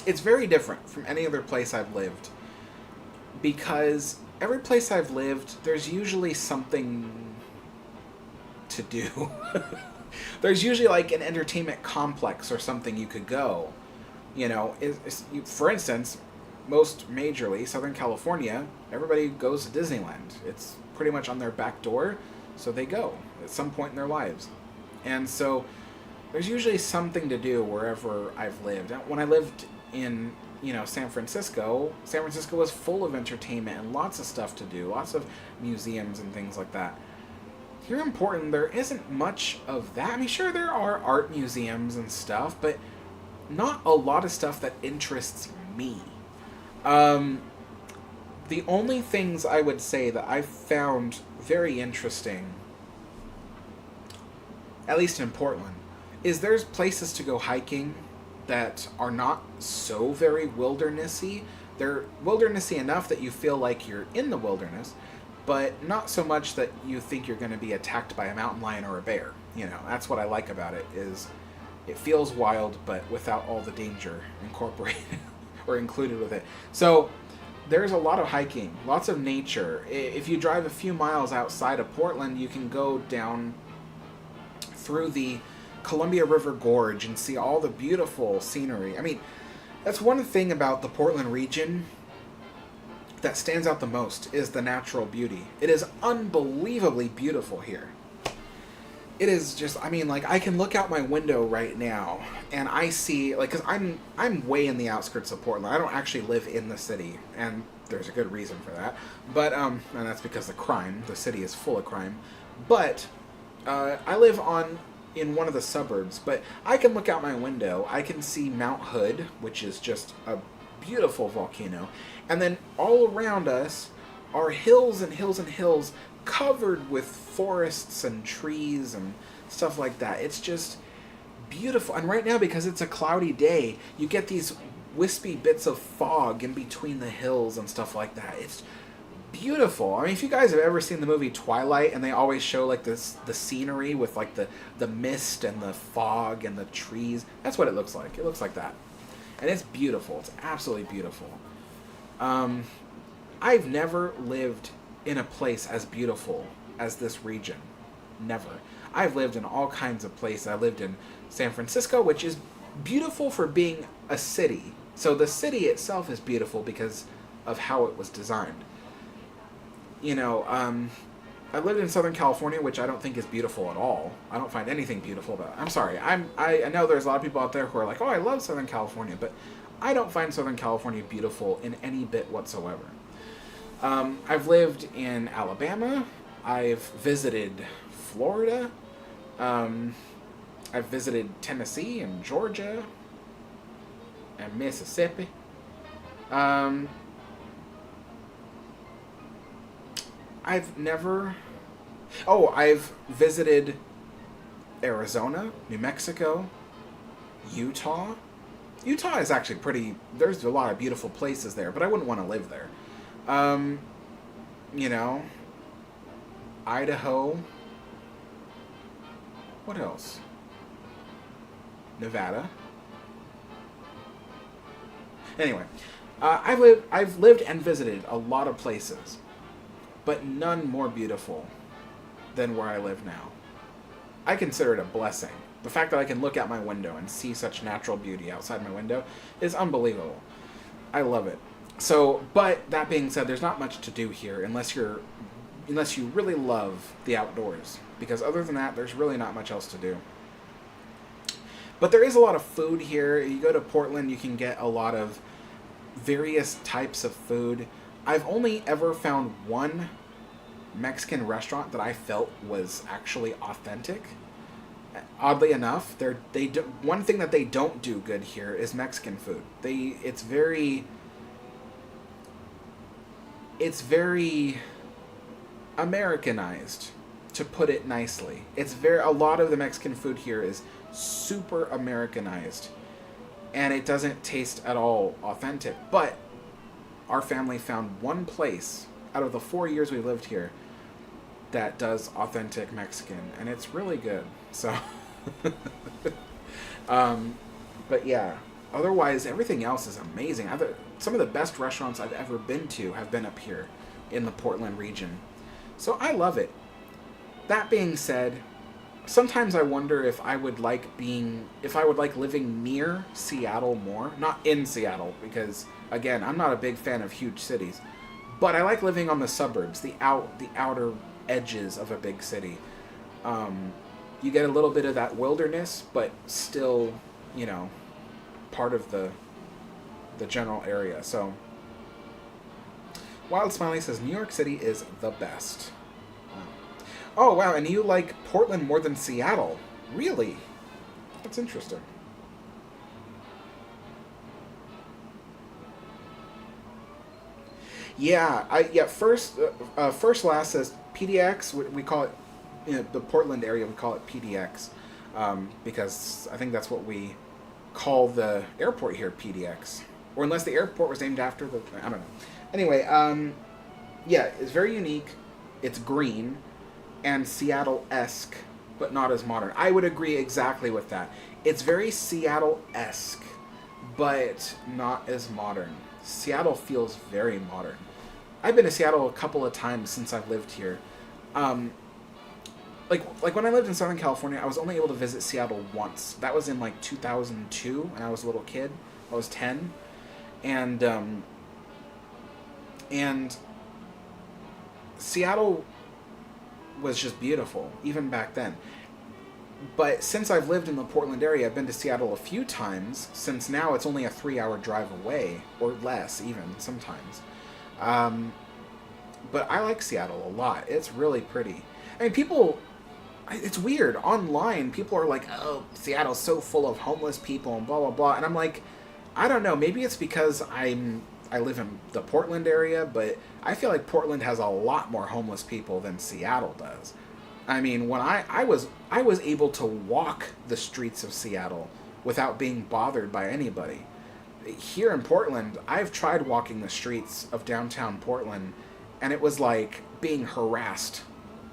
It's very different from any other place I've lived. Because every place I've lived, there's usually something to do. There's usually like an entertainment complex or something you could go. You know, for instance, most majorly, Southern California, everybody goes to Disneyland. It's pretty much on their back door, so they go at some point in their lives. And so there's usually something to do wherever I've lived. When I lived in, San Francisco was full of entertainment and lots of stuff to do, lots of museums and things like that. Here in Portland, there isn't much of that. I mean, sure, there are art museums and stuff, but not a lot of stuff that interests me. The only things I would say that I've found very interesting, at least in Portland, is there's places to go hiking that are not so very wildernessy. They're wildernessy enough that you feel like you're in the wilderness, but not so much that you think you're going to be attacked by a mountain lion or a bear. That's what I like about it, is it feels wild, but without all the danger incorporated or included with it. So there's a lot of hiking, lots of nature. If you drive a few miles outside of Portland, you can go down through the Columbia River Gorge and see all the beautiful scenery. I mean, that's one thing about the Portland region that stands out the most, is the natural beauty. It is unbelievably beautiful here. It is just, I can look out my window right now and I see, because I'm way in the outskirts of Portland. I don't actually live in the city, and there's a good reason for that. But, and that's because the city is full of crime. But, I live in one of the suburbs, but I can look out my window. I can see Mount Hood, which is just a beautiful volcano. And then all around us are hills and hills and hills covered with forests and trees and stuff like that. It's just beautiful. And right now, because it's a cloudy day, you get these wispy bits of fog in between the hills and stuff like that. It's beautiful. I mean, if you guys have ever seen the movie Twilight, and they always show like the scenery with like the mist and the fog and the trees, that's what it looks like. It looks like that, and it's beautiful. It's absolutely beautiful. I've never lived in a place as beautiful as this region. Never. I've lived in all kinds of places. I lived in San Francisco, which is beautiful for being a city. So the city itself is beautiful because of how it was designed. You know, I lived in Southern California, which I don't think is beautiful at all. I don't find anything beautiful about it. I'm sorry. I know there's a lot of people out there who are like, oh, I love Southern California, but I don't find Southern California beautiful in any bit whatsoever. I've lived in Alabama. I've visited Florida. I've visited Tennessee and Georgia and Mississippi. I've never... Oh, I've visited Arizona, New Mexico, Utah. Utah is actually pretty... There's a lot of beautiful places there, but I wouldn't want to live there. You know, Idaho. What else? Nevada. Anyway, I've lived and visited a lot of places, but none more beautiful than where I live now. I consider it a blessing. The fact that I can look out my window and see such natural beauty outside my window is unbelievable. I love it. So, but that being said, there's not much to do here unless you really love the outdoors, because other than that, there's really not much else to do. But there is a lot of food here. You go to Portland, you can get a lot of various types of food. I've only ever found one Mexican restaurant that I felt was actually authentic. Oddly enough, one thing that they don't do good here is Mexican food. It's very Americanized, to put it nicely. A lot of the Mexican food here is super Americanized, and it doesn't taste at all authentic. But our family found one place out of the 4 years we lived here that does authentic Mexican, and it's really good. So, but yeah, otherwise everything else is amazing. Some of the best restaurants I've ever been to have been up here in the Portland region. So I love it. That being said, sometimes I wonder if I would like living near Seattle more. Not in Seattle, because again, I'm not a big fan of huge cities. But I like living on the suburbs, the outer edges of a big city. You get a little bit of that wilderness, but still, you know, part of the general area. So, Wild Smiley says New York City is the best. Oh wow, and you like Portland more than Seattle? Really? That's interesting. Yeah, first last says PDX. We call it, the Portland area. We call it PDX because I think that's what we call the airport here, PDX. Or unless the airport was named after I don't know. Anyway, yeah, it's very unique. It's green and Seattle-esque, but not as modern. I would agree exactly with that. It's very Seattle-esque, but not as modern. Seattle feels very modern. I've been to Seattle a couple of times since I've lived here. Like when I lived in Southern California, I was only able to visit Seattle once. That was in like 2002, and I was a little kid. I was 10, and Seattle was just beautiful, even back then. But since I've lived in the Portland area, I've been to Seattle a few times, since now it's only a 3-hour drive away, or less even, sometimes. But I like Seattle a lot. It's really pretty. I mean, it's weird. Online, people are like, oh, Seattle's so full of homeless people and blah, blah, blah. And I'm like, I don't know. Maybe it's because I live in the Portland area, but I feel like Portland has a lot more homeless people than Seattle does. I mean, when I was able to walk the streets of Seattle without being bothered by anybody. Here in Portland, I've tried walking the streets of downtown Portland, and it was like being harassed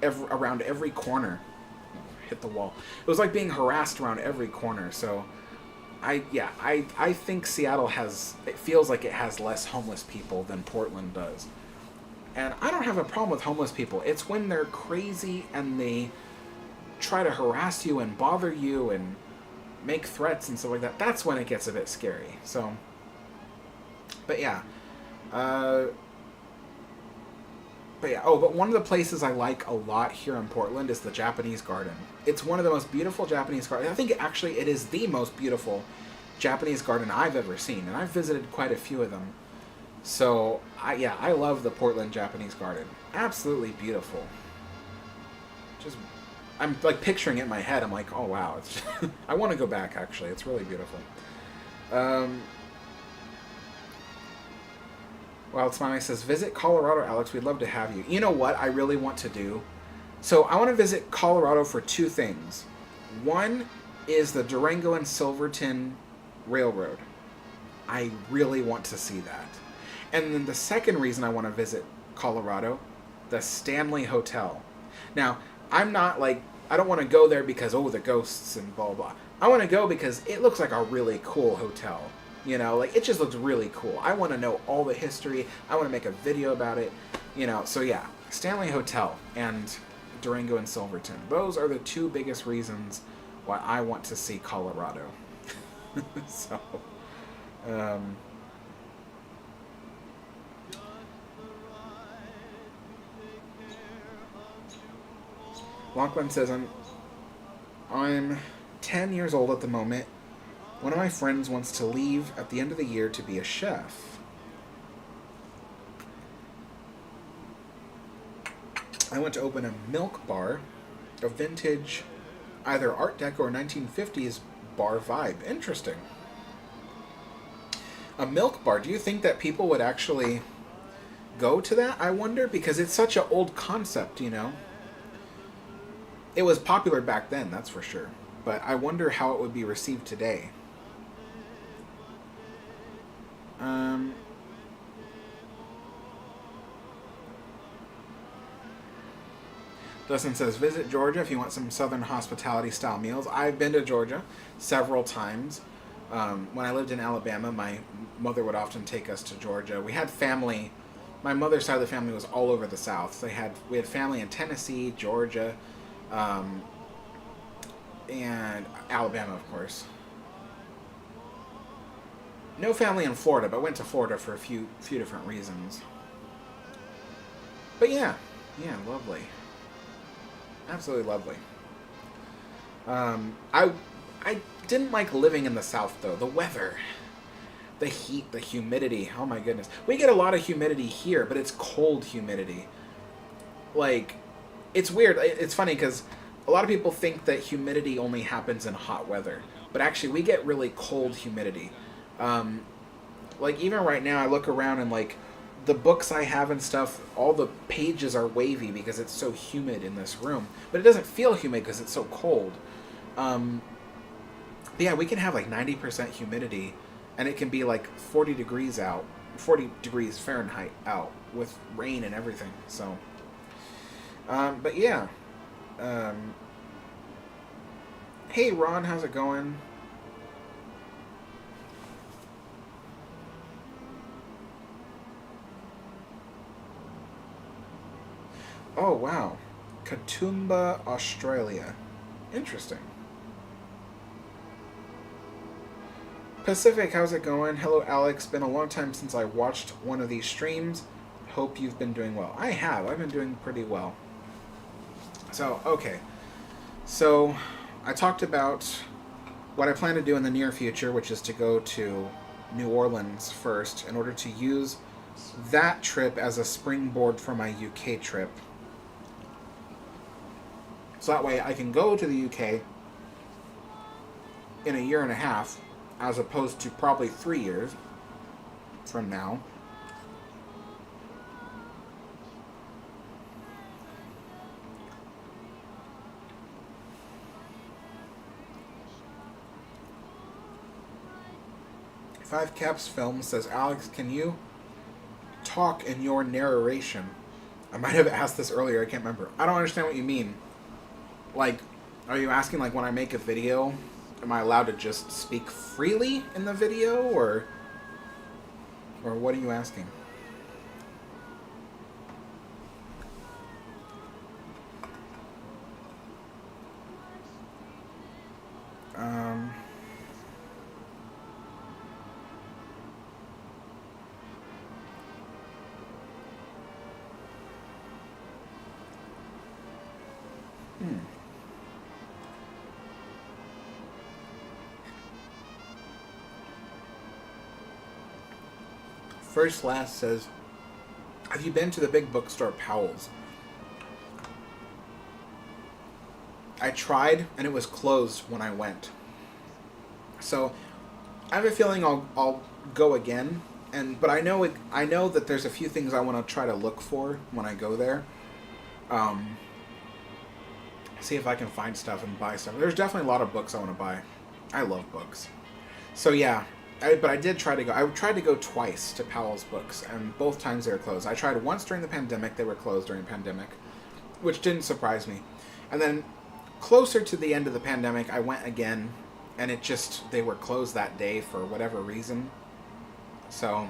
around every corner. Hit the wall. It was like being harassed around every corner. So I think Seattle it feels like it has less homeless people than Portland does. And I don't have a problem with homeless people. It's when they're crazy and they try to harass you and bother you and make threats and stuff like that. That's when it gets a bit scary. So, but yeah. But one of the places I like a lot here in Portland is the Japanese Garden. It's one of the most beautiful Japanese gardens. I think actually it is the most beautiful Japanese garden I've ever seen, and I've visited quite a few of them. So, I love the Portland Japanese Garden. Absolutely beautiful. Just, I'm like picturing it in my head. I'm like, oh wow, it's I want to go back actually. It's really beautiful. Wild Smiley says, visit Colorado, Alex. We'd love to have you. You know what I really want to do? So I want to visit Colorado for two things. One is the Durango and Silverton Railroad. I really want to see that. And then the second reason I want to visit Colorado, the Stanley Hotel. Now, I'm not like, I don't want to go there because, oh, the ghosts and blah, blah. I want to go because it looks like a really cool hotel. You know, like, it just looks really cool. I want to know all the history. I want to make a video about it. You know, so yeah, Stanley Hotel and Durango and Silverton. Those are the two biggest reasons why I want to see Colorado. So, Lachlan says, I'm 10 years old at the moment. One of my friends wants to leave at the end of the year to be a chef. I want to open a milk bar, a vintage, either Art Deco or 1950s bar vibe. Interesting. A milk bar. Do you think that people would actually go to that? I wonder, because it's such an old concept, you know? It was popular back then, that's for sure. But I wonder how it would be received today. Dustin says, visit Georgia if you want some Southern hospitality style meals. I've been to Georgia several times. When I lived in Alabama, my mother would often take us to Georgia. We had family. My mother's side of the family was all over the South. We had family in Tennessee, Georgia, and Alabama, of course. No family in Florida, but went to Florida for a few different reasons. But yeah, lovely. Absolutely lovely. I didn't like living in the South, though. The weather, the heat, the humidity. Oh my goodness. We get a lot of humidity here, but it's cold humidity. Like, it's weird. It's funny because a lot of people think that humidity only happens in hot weather, but actually we get really cold humidity. Like, even right now, I look around and, like, the books I have and stuff, all the pages are wavy because it's so humid in this room. But it doesn't feel humid because it's so cold. But yeah, we can have, like, 90% humidity, and it can be, like, 40 degrees Fahrenheit out with rain and everything. So, but yeah. Hey, Ron, how's it going? Oh, wow. Katoomba, Australia. Interesting. Pacific, how's it going? Hello, Alex. Been a long time since I watched one of these streams. Hope you've been doing well. I have. I've been doing pretty well. So, okay. So, I talked about what I plan to do in the near future, which is to go to New Orleans first in order to use that trip as a springboard for my UK trip. So that way I can go to the UK in a year and a half, as opposed to probably 3 years from now. Five Caps Film says, Alex, can you talk in your narration? I might have asked this earlier. I can't remember. I don't understand what you mean. Like, are you asking, like, when I make a video, am I allowed to just speak freely in the video, or what are you asking? Um... First Last says, have you been to the big bookstore Powell's? I tried, and it was closed when I went. So, I have a feeling I'll go again, but I know that there's a few things I want to try to look for when I go there. See if I can find stuff and buy stuff. There's definitely a lot of books I want to buy. I love books. So yeah, but I did try to go. I tried to go twice to Powell's Books, and both times they were closed. I tried once during the pandemic. They were closed during the pandemic, which didn't surprise me. And then closer to the end of the pandemic, I went again, and they were closed that day for whatever reason. So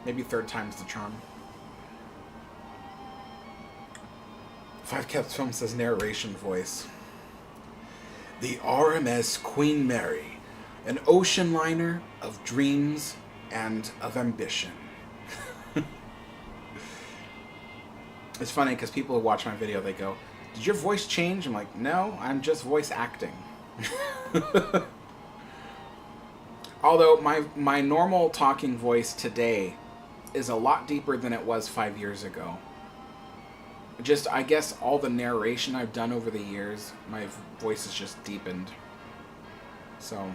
maybe third time's the charm. Five Cats Film says narration voice. The RMS Queen Mary, an ocean liner of dreams and of ambition. It's funny because people who watch my video, they go, did your voice change? I'm like, no, I'm just voice acting. Although my normal talking voice today is a lot deeper than it was 5 years ago. Just, I guess, all the narration I've done over the years, my voice has just deepened. So,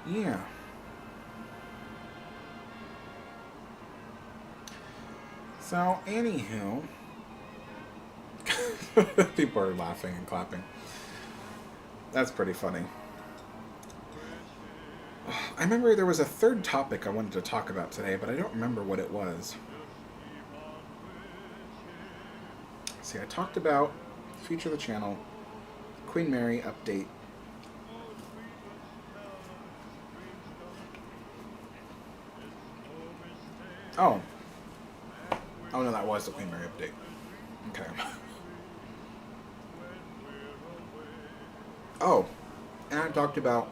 yeah. So, anywho, people are laughing and clapping. That's pretty funny. I remember there was a third topic I wanted to talk about today, but I don't remember what it was. See, I talked about feature of the channel, Queen Mary update. Oh. Oh no, that was the Queen Mary update. Okay. Oh, and I talked about...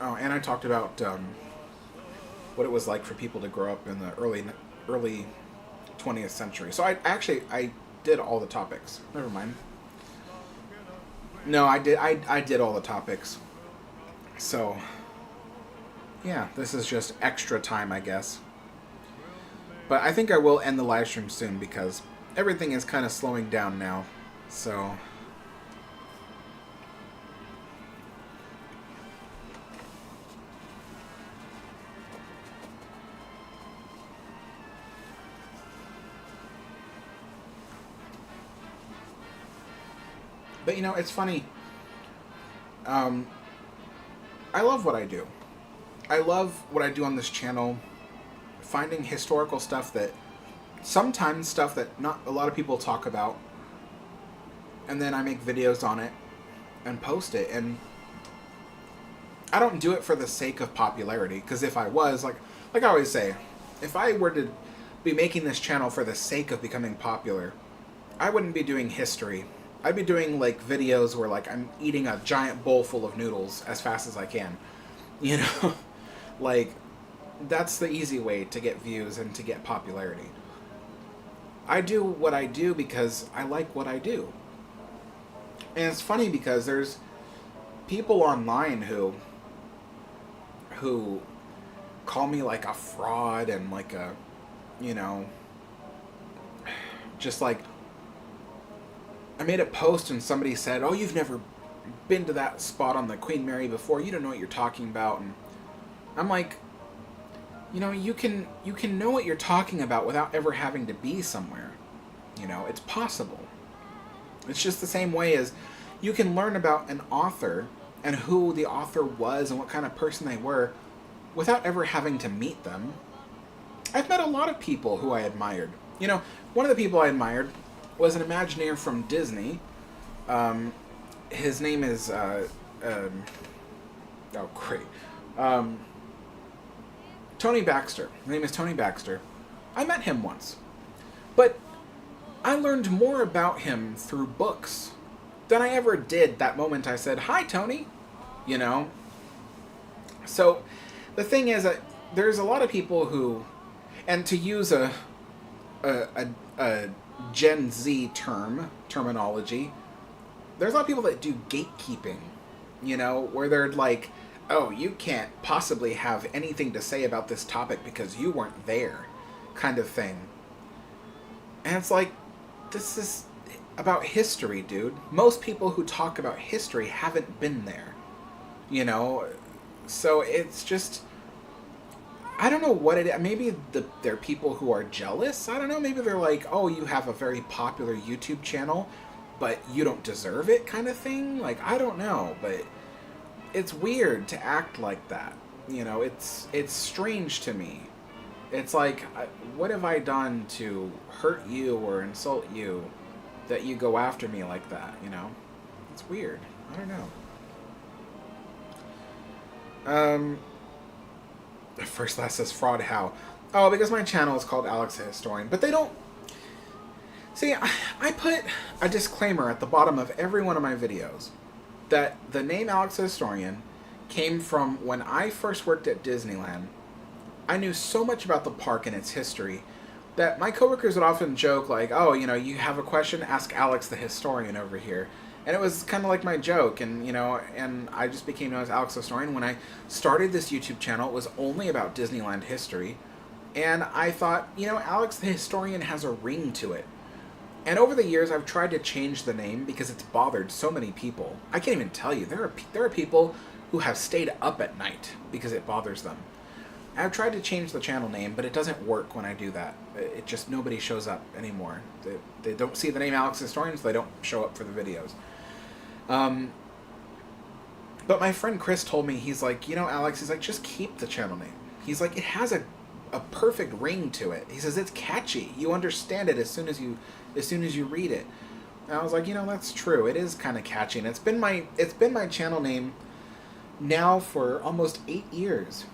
Oh, and I talked about what it was like for people to grow up in the early 20th century. So I did all the topics. Never mind. No, I did all the topics. So, yeah, this is just extra time, I guess. But I think I will end the live stream soon because everything is kind of slowing down now. So... But, you know, it's funny. I love what I do. I love what I do on this channel. Finding historical stuff that... Sometimes stuff that not a lot of people talk about. And then I make videos on it. And post it. And I don't do it for the sake of popularity. Because if I was, like I always say, if I were to be making this channel for the sake of becoming popular, I wouldn't be doing history. I'd be doing, like, videos where, like, I'm eating a giant bowl full of noodles as fast as I can. You know? Like, that's the easy way to get views and to get popularity. I do what I do because I like what I do. And it's funny because there's people online who call me, like, a fraud and, like, a, you know, just, like... I made a post and somebody said, oh, you've never been to that spot on the Queen Mary before. You don't know what you're talking about. And I'm like, you know, you can know what you're talking about without ever having to be somewhere. You know, it's possible. It's just the same way as you can learn about an author and who the author was and what kind of person they were without ever having to meet them, I've met a lot of people who I admired. You know, one of the people I admired was an Imagineer from Disney. His name is, oh, great. Tony Baxter. His name is Tony Baxter. I met him once. But I learned more about him through books than I ever did that moment I said, "Hi, Tony." You know? So, the thing is that there's a lot of people who, and to use a Gen Z terminology, there's a lot of people that do gatekeeping, you know, where they're like, "Oh, you can't possibly have anything to say about this topic because you weren't there," kind of thing. And it's like, this is about history, dude. Most people who talk about history haven't been there, you know? So it's just, I don't know what it is. Maybe there are people who are jealous. I don't know. Maybe they're like, "Oh, you have a very popular YouTube channel, but you don't deserve it," kind of thing. Like, I don't know, but it's weird to act like that. You know, it's strange to me. It's like, what have I done to hurt you or insult you that you go after me like that, you know? It's weird. I don't know. First Last says, "Fraud how?" Oh, because my channel is called Alex the Historian. But they don't... See, I put a disclaimer at the bottom of every one of my videos that the name Alex the Historian came from when I first worked at Disneyland. I knew so much about the park and its history that my coworkers would often joke like, "Oh, you know, you have a question, ask Alex the Historian over here." And it was kind of like my joke, and, you know, and I just became known as Alex the Historian. When I started this YouTube channel, it was only about Disneyland history, and I thought, you know, Alex the Historian has a ring to it. And over the years, I've tried to change the name because it's bothered so many people. I can't even tell you, there are people who have stayed up at night because it bothers them. I've tried to change the channel name, but it doesn't work when I do that. It just, nobody shows up anymore. They don't see the name Alex the Historian, so they don't show up for the videos. But my friend Chris told me, he's like, "You know, Alex," he's like, "just keep the channel name." He's like, "It has a perfect ring to it." He says, "It's catchy. You understand it as soon as you read it." And I was like, you know, that's true. It is kind of catchy, and it's been my channel name now for almost 8 years.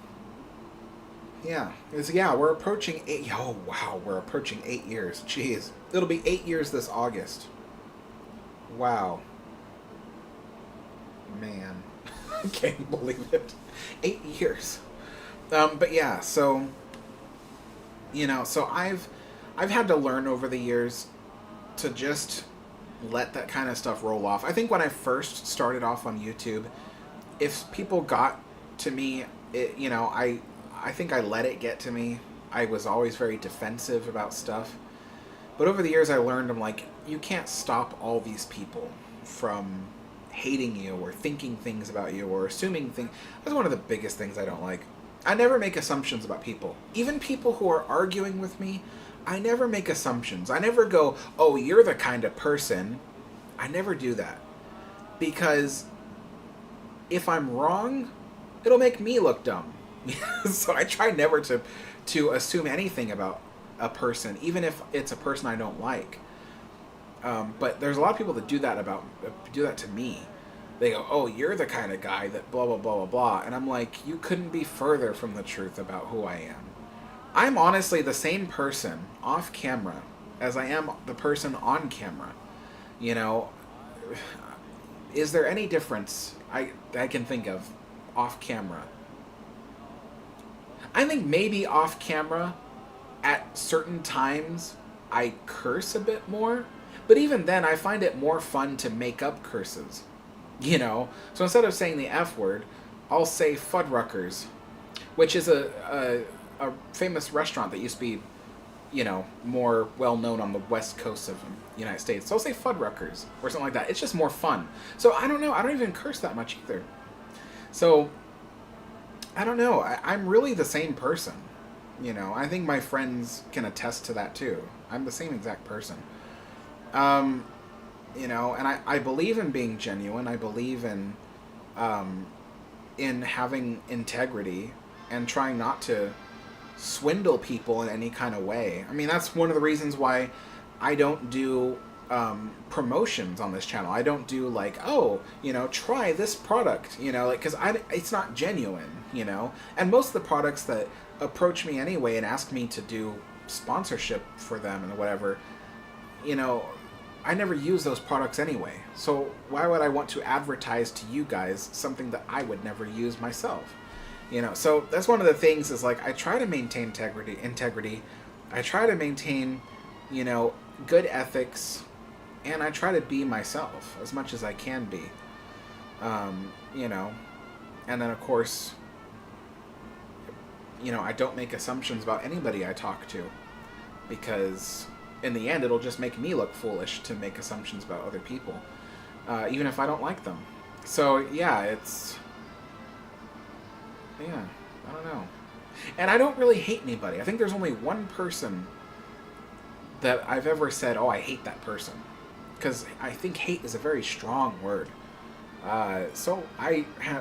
Yeah, we're approaching 8. Oh wow, we're approaching 8 years. Jeez, it'll be 8 years this August. Wow. Man, I can't believe it. 8 years. But yeah, so, you know, so I've had to learn over the years to just let that kind of stuff roll off. I think when I first started off on YouTube, if people got to me, you know, I think I let it get to me. I was always very defensive about stuff. But over the years I learned, I'm like, you can't stop all these people from hating you or thinking things about you or assuming things. That's one of the biggest things I don't like. I never make assumptions about people. Even people who are arguing with me, I never make assumptions. I never go, "Oh, you're the kind of person." I never do that. Because if I'm wrong, it'll make me look dumb. So I try never to assume anything about a person, even if it's a person I don't like. But there's a lot of people that do that to me. They go, "Oh, you're the kind of guy that blah, blah, blah, blah, blah." And I'm like, you couldn't be further from the truth about who I am. I'm honestly the same person off camera as I am the person on camera. You know, is there any difference I can think of off camera? I think maybe off camera, at certain times, I curse a bit more. But even then, I find it more fun to make up curses. You know? So instead of saying the F word, I'll say Fuddruckers, which is a famous restaurant that used to be, you know, more well-known on the west coast of the United States. So I'll say Fuddruckers, or something like that. It's just more fun. So I don't know. I don't even curse that much either. So, I don't know. I'm really the same person. You know, I think my friends can attest to that too. I'm the same exact person. You know, and I believe in being genuine. I believe in having integrity and trying not to swindle people in any kind of way. I mean, that's one of the reasons why I don't do promotions on this channel. I don't do like, oh, try this product, like, because it's not genuine, and most of the products that approach me anyway and ask me to do sponsorship for them and whatever, I never use those products anyway. So why would I want to advertise to you guys something that I would never use myself? So that's one of the things is like, I try to maintain integrity. I try to maintain, good ethics, and I try to be myself as much as I can be. And then of course, I don't make assumptions about anybody I talk to, because in the end, it'll just make me look foolish to make assumptions about other people, even if I don't like them. So yeah, I don't know. And I don't really hate anybody. I think there's only one person that I've ever said, oh, I hate that person. Because I think hate is a very strong word. So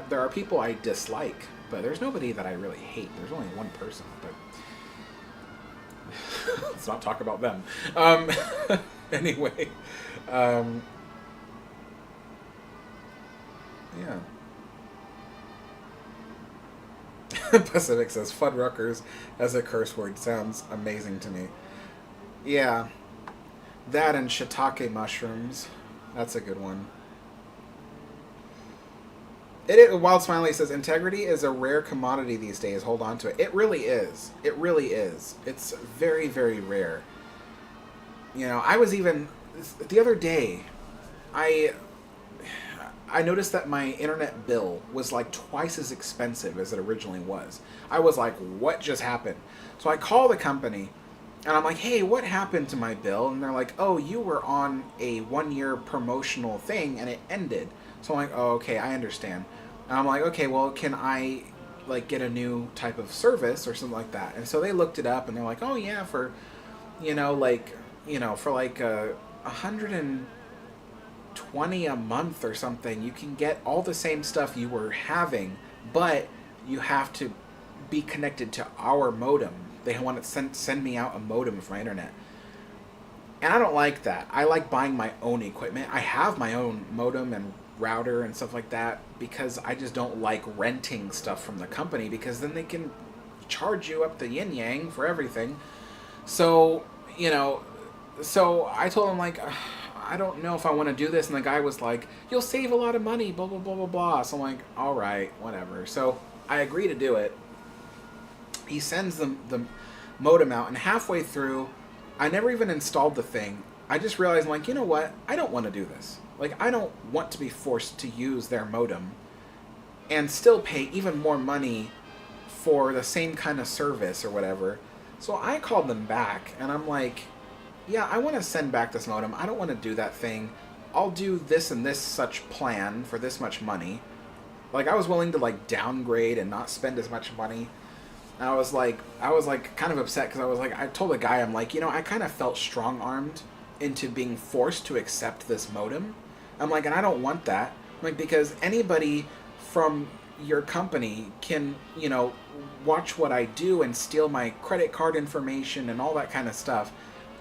there are people I dislike, but there's nobody that I really hate. There's only one person, but let's not talk about them. Anyway, yeah. Pacific says Fuddruckers as a curse word sounds amazing to me. Yeah, that and shiitake mushrooms. That's a good one. Wild Smiley says integrity is a rare commodity these days. Hold on to it. It really is. It really is. It's very, very rare. I was even the other day, I noticed that my internet bill was like twice as expensive as it originally was. I was like, what just happened? So I call the company and I'm like, hey, what happened to my bill? And they're like, oh, you were on a 1-year promotional thing and it ended. So I'm like, oh, okay, I understand. And I'm like, okay, well, can I like get a new type of service or something like that? And so they looked it up and they're like, oh yeah, for, for like $120 a month or something, you can get all the same stuff you were having, but you have to be connected to our modem. They want to send me out a modem for my internet. And I don't like that. I like buying my own equipment. I have my own modem and router and stuff like that because I just don't like renting stuff from the company, because then they can charge you up the yin yang for everything. So, so I told him like, I don't know if I want to do this. And the guy was like, you'll save a lot of money, blah, blah, blah, blah, blah. So I'm like, all right, whatever. So I agree to do it. He sends the modem out, and halfway through, I never even installed the thing. I just realized, like, you know what? I don't want to do this. Like, I don't want to be forced to use their modem and still pay even more money for the same kind of service or whatever. So I called them back, and I'm like, yeah, I want to send back this modem. I don't want to do that thing. I'll do this and this such plan for this much money. Like, I was willing to, like, downgrade and not spend as much money. And I was like kind of upset because I was like, I told the guy, I'm like, I kind of felt strong-armed into being forced to accept this modem. I'm like, and I don't want that. I'm like, because anybody from your company can, watch what I do and steal my credit card information and all that kind of stuff.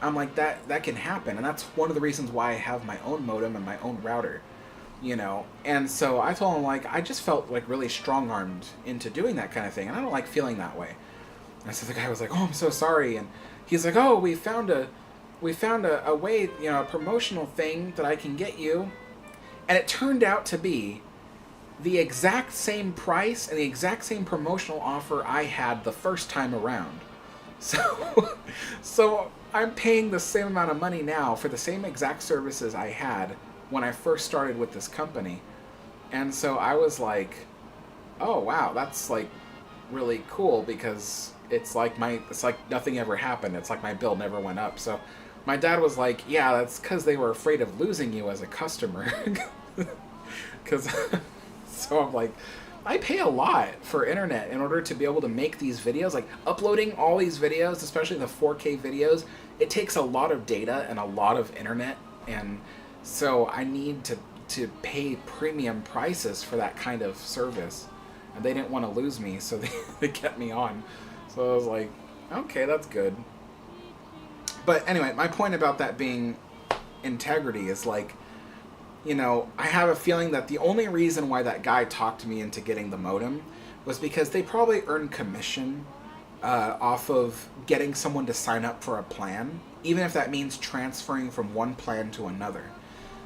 I'm like, that can happen. And that's one of the reasons why I have my own modem and my own router, And so I told him, like, I just felt like really strong-armed into doing that kind of thing. And I don't like feeling that way. And so the guy was like, oh, I'm so sorry. And he's like, oh, we found a way, a promotional thing that I can get you. And it turned out to be the exact same price and the exact same promotional offer I had the first time around. So I'm paying the same amount of money now for the same exact services I had when I first started with this company. And so I was like, oh wow, that's like really cool, because it's like nothing ever happened. It's like my bill never went up. So my dad was like, yeah, that's because they were afraid of losing you as a customer. So I'm like, I pay a lot for internet in order to be able to make these videos. Like, uploading all these videos, especially the 4K videos, it takes a lot of data and a lot of internet, and so I need to pay premium prices for that kind of service. and they didn't want to lose me, so they kept me on. So I was like, okay, that's good. But anyway, my point about that being integrity is like, you know, I have a feeling that the only reason why that guy talked me into getting the modem was because they probably earned commission off of getting someone to sign up for a plan, even if that means transferring from one plan to another.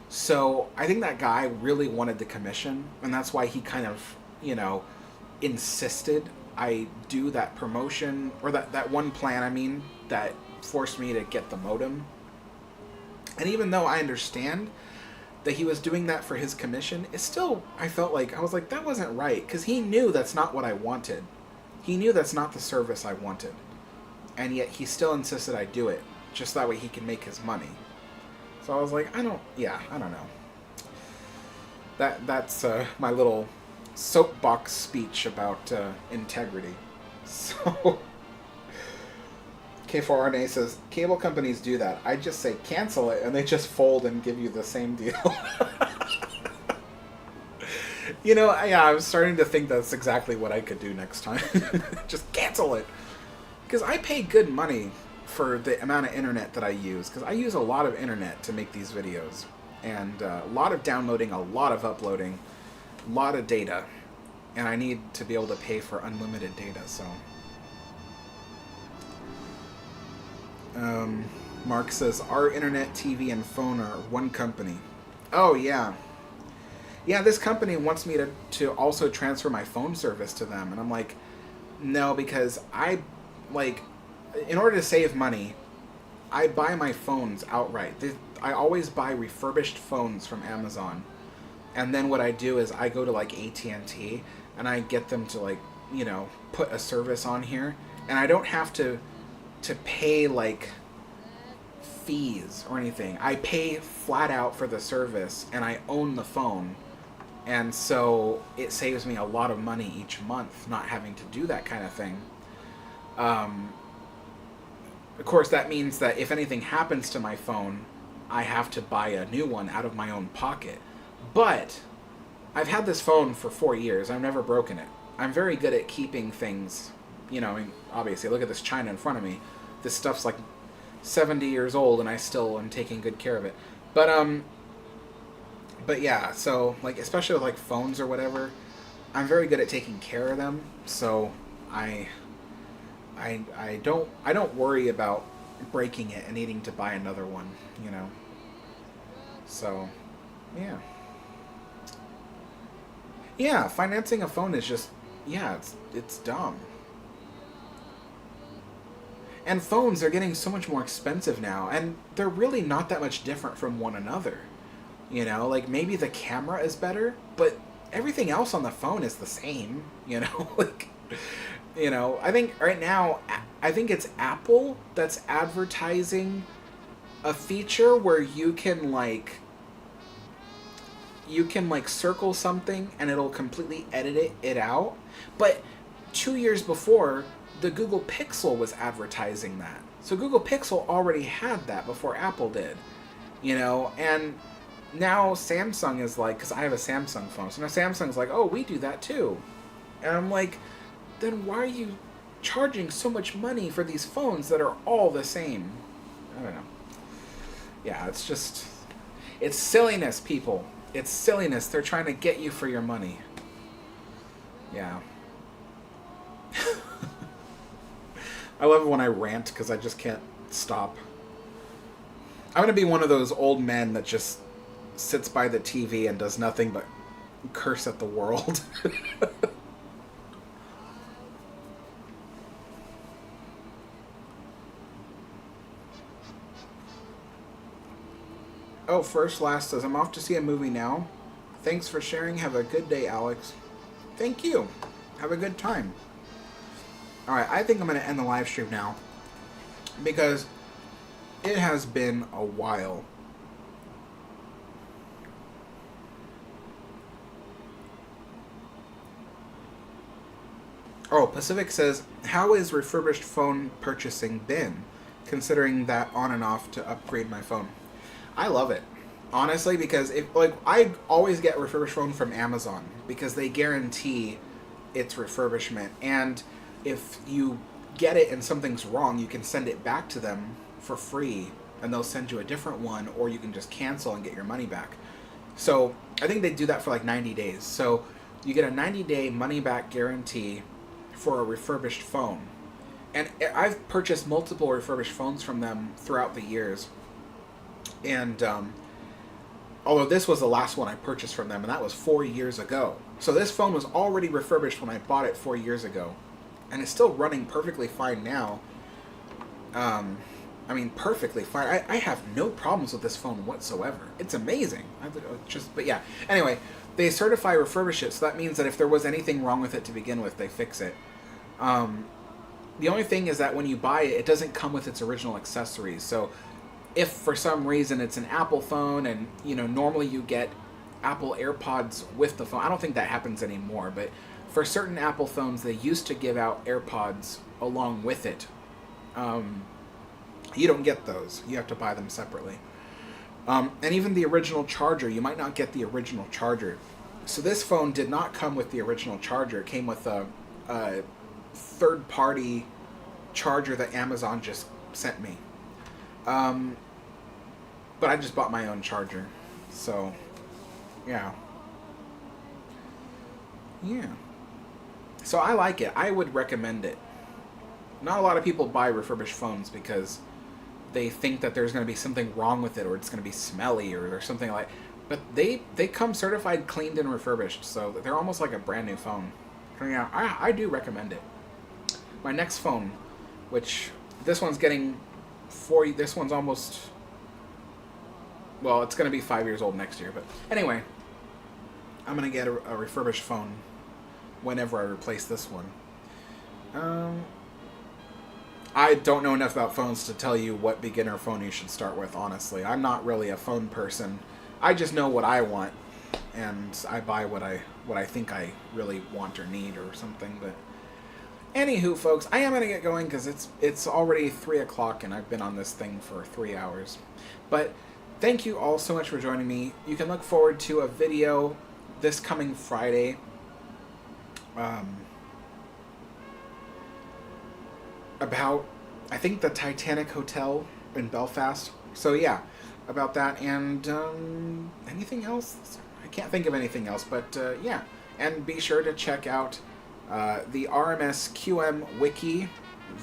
So I think that guy really wanted the commission, and that's why he kind of, you know, insisted I do that promotion, or that one plan, I mean, that forced me to get the modem. And even though I understand that he was doing that for his commission, it's still, I was like, that wasn't right, because he knew that's not what I wanted. He knew that's not the service I wanted. And yet he still insisted I do it, just that way he can make his money. So I was like, I don't know. That's my little soapbox speech about integrity. So K4RNA says, cable companies do that. I just say cancel it, and they just fold and give you the same deal. You know, yeah, I'm starting to think that's exactly what I could do next time. Just cancel it. Because I pay good money for the amount of internet that I use. Because I use a lot of internet to make these videos. And a lot of downloading, a lot of uploading, a lot of data. And I need to be able to pay for unlimited data, so... Mark says, our internet, TV, and phone are one company. Oh, yeah. Yeah, this company wants me to also transfer my phone service to them. And I'm like, no, because in order to save money, I buy my phones outright. I always buy refurbished phones from Amazon. And then what I do is I go to like AT&T and I get them to like, you know, put a service on here. And I don't have to pay like fees or anything. I pay flat out for the service and I own the phone. And so it saves me a lot of money each month not having to do that kind of thing. Of course, that means that if anything happens to my phone, I have to buy a new one out of my own pocket. But I've had this phone for 4 years. I've never broken it. I'm very good at keeping things, you know, I mean, obviously, look at this china in front of me. This stuff's like 70 years old and I still am taking good care of it. But yeah, so like especially with like phones or whatever, I'm very good at taking care of them. So I don't worry about breaking it and needing to buy another one, you know. So yeah. Yeah, financing a phone is just, yeah, it's dumb. And phones are getting so much more expensive now, and they're really not that much different from one another. You know, like maybe the camera is better, but everything else on the phone is the same, you know? Like, you know, I think right now, I think it's Apple that's advertising a feature where you can like circle something and it'll completely edit it out. But 2 years before, the Google Pixel was advertising that. So Google Pixel already had that before Apple did, you know, and now Samsung is like, because I have a Samsung phone, so now Samsung's like, oh, we do that too. And I'm like, then why are you charging so much money for these phones that are all the same? I don't know. Yeah, it's just, it's silliness, people. It's silliness. They're trying to get you for your money. Yeah. I love it when I rant because I just can't stop. I'm going to be one of those old men that just sits by the TV and does nothing but curse at the world. Oh, First Last says, I'm off to see a movie now. Thanks for sharing. Have a good day, Alex. Thank you. Have a good time. Alright, I think I'm going to end the live stream now, because it has been a while. Oh, Pacific says, how is refurbished phone purchasing been, considering that on and off to upgrade my phone? I love it, honestly, because I always get refurbished phone from Amazon, because they guarantee its refurbishment. And if you get it and something's wrong, you can send it back to them for free, and they'll send you a different one, or you can just cancel and get your money back. So I think they do that for like 90 days. So you get a 90-day money-back guarantee for a refurbished phone. And I've purchased multiple refurbished phones from them throughout the years. And although this was the last one I purchased from them, and that was 4 years ago. So this phone was already refurbished when I bought it 4 years ago. And it's still running perfectly fine now. I mean, perfectly fine. I have no problems with this phone whatsoever. It's amazing. But yeah. Anyway, they certify refurbish it, so that means that if there was anything wrong with it to begin with, they fix it. The only thing is that when you buy it, it doesn't come with its original accessories. So if for some reason it's an Apple phone, and normally you get Apple AirPods with the phone. I don't think that happens anymore, but for certain Apple phones, they used to give out AirPods along with it. You don't get those. You have to buy them separately. And even the original charger, you might not get the original charger. So this phone did not come with the original charger. It came with a third-party charger that Amazon just sent me. But I just bought my own charger. So, yeah. Yeah. So I like it. I would recommend it. Not a lot of people buy refurbished phones because they think that there's going to be something wrong with it, or it's going to be smelly, or something like. But they come certified, cleaned, and refurbished, so they're almost like a brand new phone. Yeah, I do recommend it. My next phone, which this one's getting 40. This one's almost. Well, it's going to be 5 years old next year, but anyway, I'm going to get a refurbished phone whenever I replace this one. I don't know enough about phones to tell you what beginner phone you should start with, honestly. I'm not really a phone person. I just know what I want, and I buy what I think I really want or need or something. But anywho, folks, I am going to get going because it's already 3 o'clock and I've been on this thing for 3 hours. But thank you all so much for joining me. You can look forward to a video this coming Friday. About, I think, the Titanic Hotel in Belfast. So yeah, about that, and anything else? I can't think of anything else, but yeah. And be sure to check out the RMSQM Wiki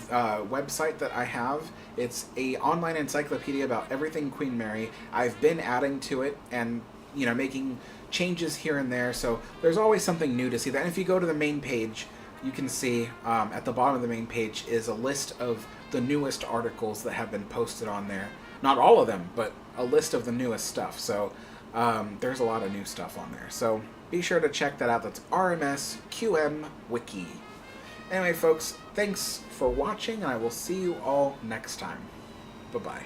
website that I have. It's a online encyclopedia about everything Queen Mary. I've been adding to it and making changes here and there, so there's always something new to see. That, and if you go to the main page, you can see at the bottom of the main page is a list of the newest articles that have been posted on there. Not all of them, but a list of the newest stuff. So there's a lot of new stuff on there. So be sure to check that out. That's RMSQM Wiki. Anyway, folks, thanks for watching, and I will see you all next time. Bye-bye.